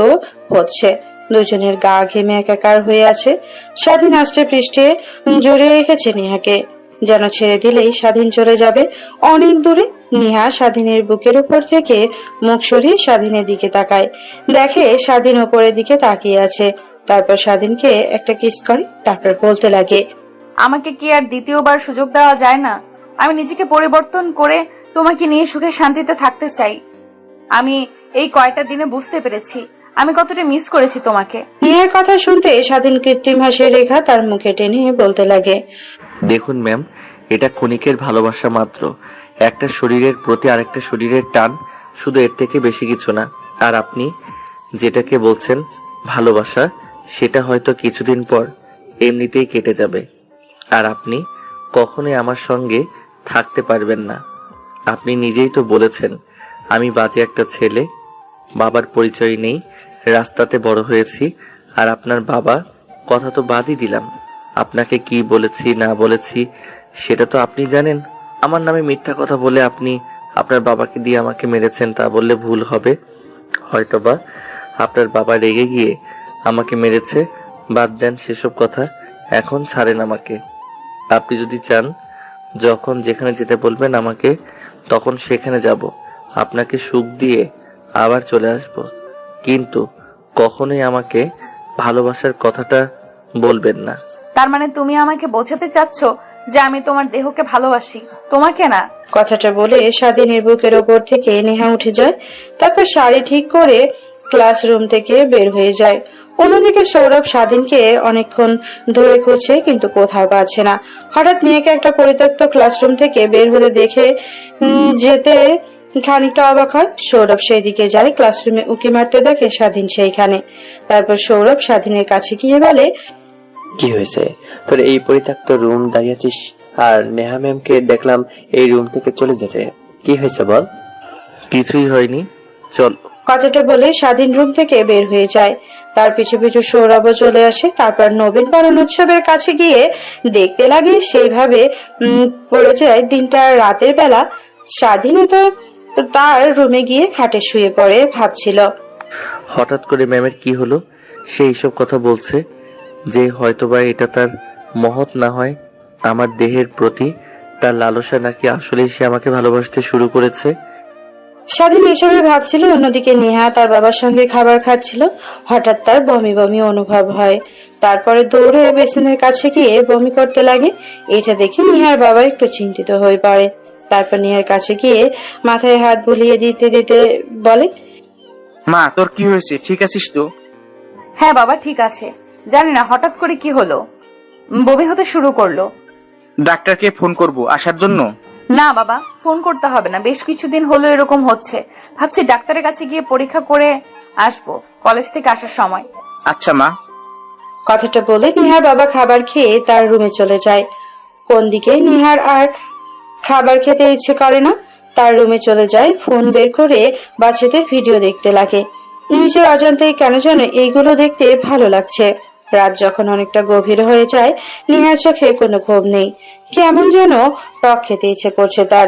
হচ্ছে। দুজনের গা ঘেমে একাকার হয়ে আছে। স্বাধীন আষ্টে পৃষ্ঠে জড়িয়ে রেখেছে নেহাকে, যেন ছেড়ে দিলেই স্বাধীন চলে যাবে অনেক দূরে। নেহা স্বাধীনের বুকের উপর থেকে মুখ সরিয়ে স্বাধীনের দিকে তাকায়, দেখে স্বাধীন উপরের দিকে তাকিয়ে আছে। তারপর স্বাধীনকে একটা কিস করে, তারপর বলতে লাগে, আমাকে কি আর দ্বিতীয়বার সুযোগ দেওয়া যায় না? আমি নিজেকে পরিবর্তন করে তোমাকে নিয়ে সুখে শান্তিতে থাকতে চাই। আমি এই কয়টা দিনে বুঝতে পেরেছি আমি কতটা মিস করেছি তোমাকে। নেহার কথা শুনতে স্বাধীন কৃত্রিম হাসির রেখা তার মুখে টেনে বলতে লাগে, দেখুন ম্যাম, এটা ক্ষণিকের ভালোবাসা মাত্র, একটা শরীরের প্রতি আরেকটা শরীরের টান, শুধু এর থেকে বেশি কিছু না। আর আপনি যেটাকে বলছেন ভালোবাসা, সেটা হয়তো কিছুদিন পর এমনিতেই কেটে যাবে। আর আপনি কখনোই আমার সঙ্গে থাকতে পারবেন না। আপনি নিজেই তো বলেছেন আমি বাজে একটা ছেলে, বাবার পরিচয় নেই, রাস্তাতে বড় হয়েছি। আর আপনার বাবা কথা তো বাদই দিলাম, আপনাকে কি বলেছি না বলেছি সেটা তো আপনি জানেন। আমার নামে মিথ্যা কথা বলে আপনি আপনার বাবাকে দিয়ে আমাকে মেরেছেন, তা বললে ভুল হবে। হয়তোবা আপনার বাবা রেগে গিয়ে আমাকে মেরেছে, বাদ দেন সেসব কথা, এখন ছাড়েন আমাকে। আপনি যদি চান যখন যেখানে যেতে বলবেন আমাকে, তখন সেখানে যাব, আপনাকে সুখ দিয়ে আবার চলে আসব। কিন্তু কখনোই আমাকে ভালোবাসার কথাটা বলবেন না। তার মানে তুমি আমাকে বোঝাতে চাচ্ছ যে আমি তোমার দেহকে ভালোবাসি, তোমাকে না? কথাটা বলে স্বাধীনের বুকের ওপর থেকে নেহা উঠে যায়। তারপর শাড়ি ঠিক করে ক্লাসরুম থেকে বের হয়ে যায়। অন্যদিকে সৌরভ স্বাধীনকে অনেকক্ষণ ধরে খুঁজছে কিন্তু কোথাও পাচ্ছে না। হঠাৎ নেহাকে একটা পরিত্যক্ত ক্লাসরুম থেকে বের হতে দেখে যেতে খানিকটা অবাক হয়। সৌরভ সেই দিকে যায়, ক্লাসরুমে উকি মারতে দেখে স্বাধীন সেইখানে। তারপর সৌরভ স্বাধীনের কাছে গিয়ে বলে, কি হয়েছে তোর? এই পরিত্যক্ত রুম দাঁড়িয়ে আছিস আর নেহা ম্যামকে দেখলাম এই রুম থেকে চলে যেতে। কি হয়েছে বল? কিছুই হয়নি, চল। কথাটা বলে স্বাধীন রুম থেকে বের হয়ে যায়। তার পিছু পিছু সৌরভও চলে আসে। তারপর নবীন বরণ উৎসবের কাছে গিয়ে দেখতে লাগে সেইভাবে পড়ে যায় দিনটা। রাতের বেলা স্বাধীনতা তার রুমে গিয়ে খাটে শুয়ে পড়ে ভাবছিল। হঠাৎ করে ম্যামের কি হলো? সে এইসব কথা বলছে যে হয়তোবা এটা তার মহৎ না হয় আমার দেহের প্রতি তার লালসা, নাকি আসলেই সে আমাকে ভালোবাসতে শুরু করেছে। স্বাধীন এসবে ভাবছিল। অন্যদিকে নেহা তার বাবার সঙ্গে খাবার খাচ্ছিল। হঠাৎ তার বমি বমি অনুভব হয়। তারপরে দৌড়ে বেসিনের কাছে গিয়ে বমি করতে লাগে। এটা দেখে নেহার বাবা একটু চিন্তিত হয়ে পড়ে। তারপর নেহার কাছে গিয়ে মাথায় হাত বুলিয়ে দিতে দিতে বলে, মা তোর কি হয়েছে, ঠিক আছিস তো? হ্যাঁ বাবা, ঠিক আছে। জানি না হঠাৎ করে কি হলো, বমি হতে শুরু করলো। ডাক্তারকে ফোন করব আসার জন্য? না বাবা, ফোন করতে হবে না, বেশ কিছুদিন হলো এরকম হচ্ছে। ভাবছি ডাক্তারের কাছে গিয়ে পরীক্ষা করে আসবো কলেজ থেকে আসার সময়। আচ্ছা মা। কথাটা বলে নিহার বাবা খাবার খেয়ে তার রুমে চলে যায়। কোন দিকে নিহার আর খাবার খেতে ইচ্ছে করে না, তার রুমে চলে যায়। ফোন বের করে বাচ্চাদের ভিডিও দেখতে লাগে। নিজের অজান্তেই কেন যেন এইগুলো দেখতে ভালো লাগছে। রাত যখন অনেকটা গভীর হয়ে যায়, নিহার চোখে কোনো ঘুম নেই। কেমন যেন টক খেতে ইচ্ছে করছে তার।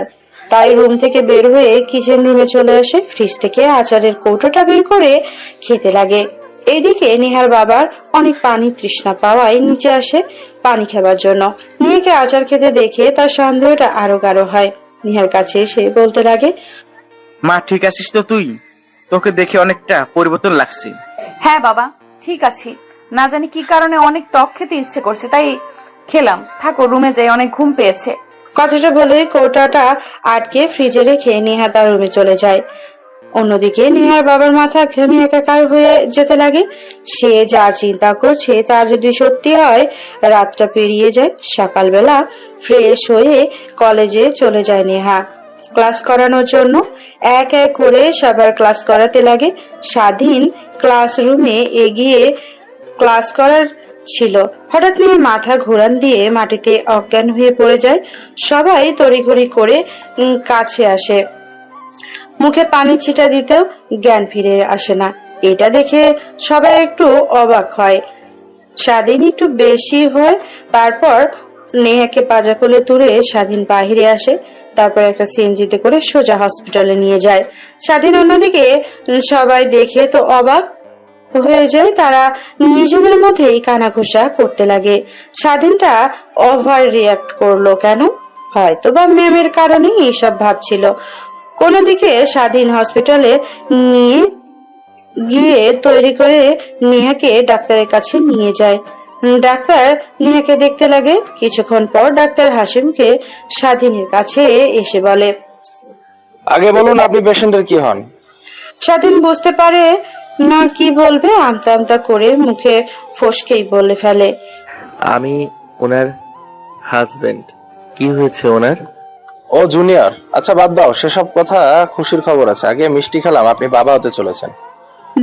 তাই রুম থেকে বের হয়ে কিচেন রুমে চলে আসে। ফ্রিজ থেকে আচারের কৌটোটা বের করে খেতে লাগে। এইদিকে নিহার বাবার অনেক পানি তৃষ্ণা পাওয়ায় নিচে আসে পানি খাবার জন্য। নিহাকে আচার খেতে দেখে তার সন্দেহটা আরো গাঢ় হয়। নিহার কাছে এসে বলতে লাগে, মা ঠিক আছিস তো তুই? তোকে দেখে অনেকটা পরিবর্তন লাগছে। হ্যাঁ বাবা, ঠিক আছি। না জানি কি কারণে অনেক টক খেতে ইচ্ছে করছে, তাই খেলাম। থাকো, রুমে যাই, অনেক ঘুম পেয়েছে। কথাটা বলে কৌটাটা আটকে ফ্রিজে রেখে নেহা তার রুমে চলে যায়। অন্যদিকে নেহার বাবার মাথা ঘেমে একাকার হয়ে যেতে লাগে। সে যার চিন্তা করছে তার যদি সত্যি হয়, রাতটা পেরিয়ে যায়। সকালবেলা ফ্রেশ হয়ে কলেজে চলে যায় নেহা ক্লাস করানোর জন্য। এক এক করে সবার ক্লাস করাতে লাগে। স্বাধীন ক্লাসরুমে এগিয়ে ক্লাস করার ছিল। হঠাৎ নিয়ে মাথা ঘোরান দিয়ে মাটিতে অজ্ঞান হয়ে পড়ে যায়। সবাই তড়িঘড়ি করে কাছে আসে। মুখে পানি ছিটা দিতেও জ্ঞান ফিরে আসে না। এটা দেখে সবাই একটু অবাক হয়। স্বাধীন একটু বেশি হয়। তারপর নেহাকে পাজা কোলে তুলে স্বাধীন বাহিরে আসে। তারপর একটা সিএনজিতে করে সোজা হসপিটালে নিয়ে যায়। স্বাধীন অন্যদিকে সবাই দেখে তো অবাক হয়ে যায়। তারা নিজেদের মধ্যেই কানাঘুষা করতে লাগে। স্বাধীনটা ওভার রিয়াক্ট করলো কেন? হয়তো বা ম্যামের কারণে এইসব ভাবছিল। কোন দিকে স্বাধীন হসপিটালে নিয়ে গিয়ে তৈরি করে নেহাকে ডাক্তারের কাছে নিয়ে যায়। ডাক্তার নেহাকে দেখতে লাগে। কিছুক্ষণ পর ডাক্তার হাসিমকে স্বাধীনের কাছে এসে বলে, আগে বলুন আপনি পেশেন্টের কি হন? স্বাধীন বুঝতে পারে না কি বলবে, আমতা আমতা করে মুখে ফসকেই বলে ফেলে, আমি ওনার হাজবেন্ড। কি হয়েছে ওনার? ও জুনিয়র। আচ্ছা বাদ দাও সেসব কথা, খুশির খবর আছে। আগে মিষ্টি খেলাম, আপনি বাবা হতে চলেছেন।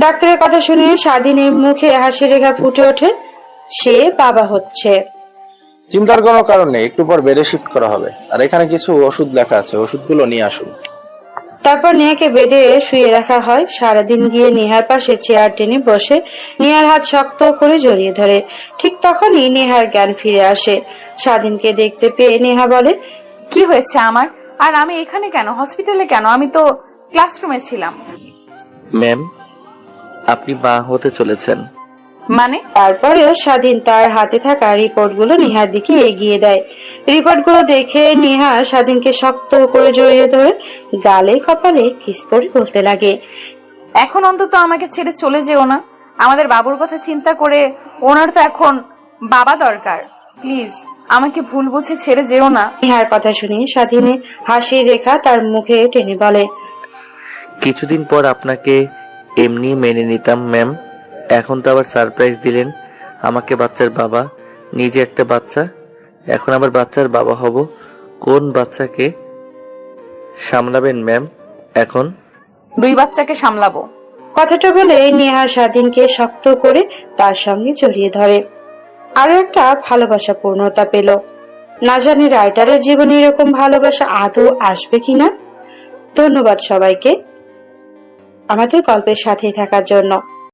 ডাক্তারের কথা শুনে স্বাধীনের মুখে হাসি রেখা ফুটে ওঠে। সে বাবা হচ্ছে। চিন্তার কোনো কারণ নেই, একটু পর বেডে শিফট করা হবে। আর এখানে কিছু ওষুধ লেখা আছে, ওষুধগুলো নিয়ে আসুন। তারপর নেহাকে বেডে শুয়ে রাখা হয়। সারাদিন গিয়ে নেহার পাশে চেয়ার টেনে বসে নেহার হাত শক্ত করে জড়িয়ে ধরে। ঠিক তখনই নেহার জ্ঞান ফিরে আসে। স্বাধীনকে দেখতে পেয়ে নেহা বলে, কি হয়েছে আমার? আর আমি এখানে কেন, হসপিটালে কেন? আমি তো ক্লাসরুমে ছিলাম। ম্যাম, আপনি মা হতে চলেছেন। মানে? তারপরেও স্বাধীন তার হাতে থাকা রিপোর্টগুলো নেহার দিকে এগিয়ে দেয়। রিপোর্টগুলো দেখে নেহা স্বাধীনকে শক্ত করে জড়িয়ে ধরে গালে কপালে কিস করে বলতে লাগে, এখন অন্তত আমাকে ছেড়ে চলে যেও না। আমাদের বাবুর কথা চিন্তা করে ওনার তো এখন বাবা দরকার। প্লিজ আমাকে ভুল বুঝে ছেড়ে যেও না। নেহার কথা শুনে স্বাধীনের হাসির রেখা তার মুখে টেনে বলে, কিছুদিন পর আপনাকে এমনি মেনে নিতাম ম্যাম, এখন তো আবার সারপ্রাইজ দিলেন আমাকে বাচ্চার বাবা, নিজে একটা বাচ্চা, এখন আবার বাচ্চার বাবা হব। কোন বাচ্চাকে সামলাবেন ম্যাম এখন? 2 বাচ্চাকে সামলাবো। কথাটা বলে নেহা স্বাধীনকে শক্ত করে তার সঙ্গে জড়িয়ে ধরে। আরো একটা ভালোবাসা পূর্ণতা পেল। না জানি রাইটারের জীবনে এরকম ভালোবাসা আদৌ আসবে কিনা। ধন্যবাদ সবাইকে আমাদের গল্পের সাথে থাকার জন্য।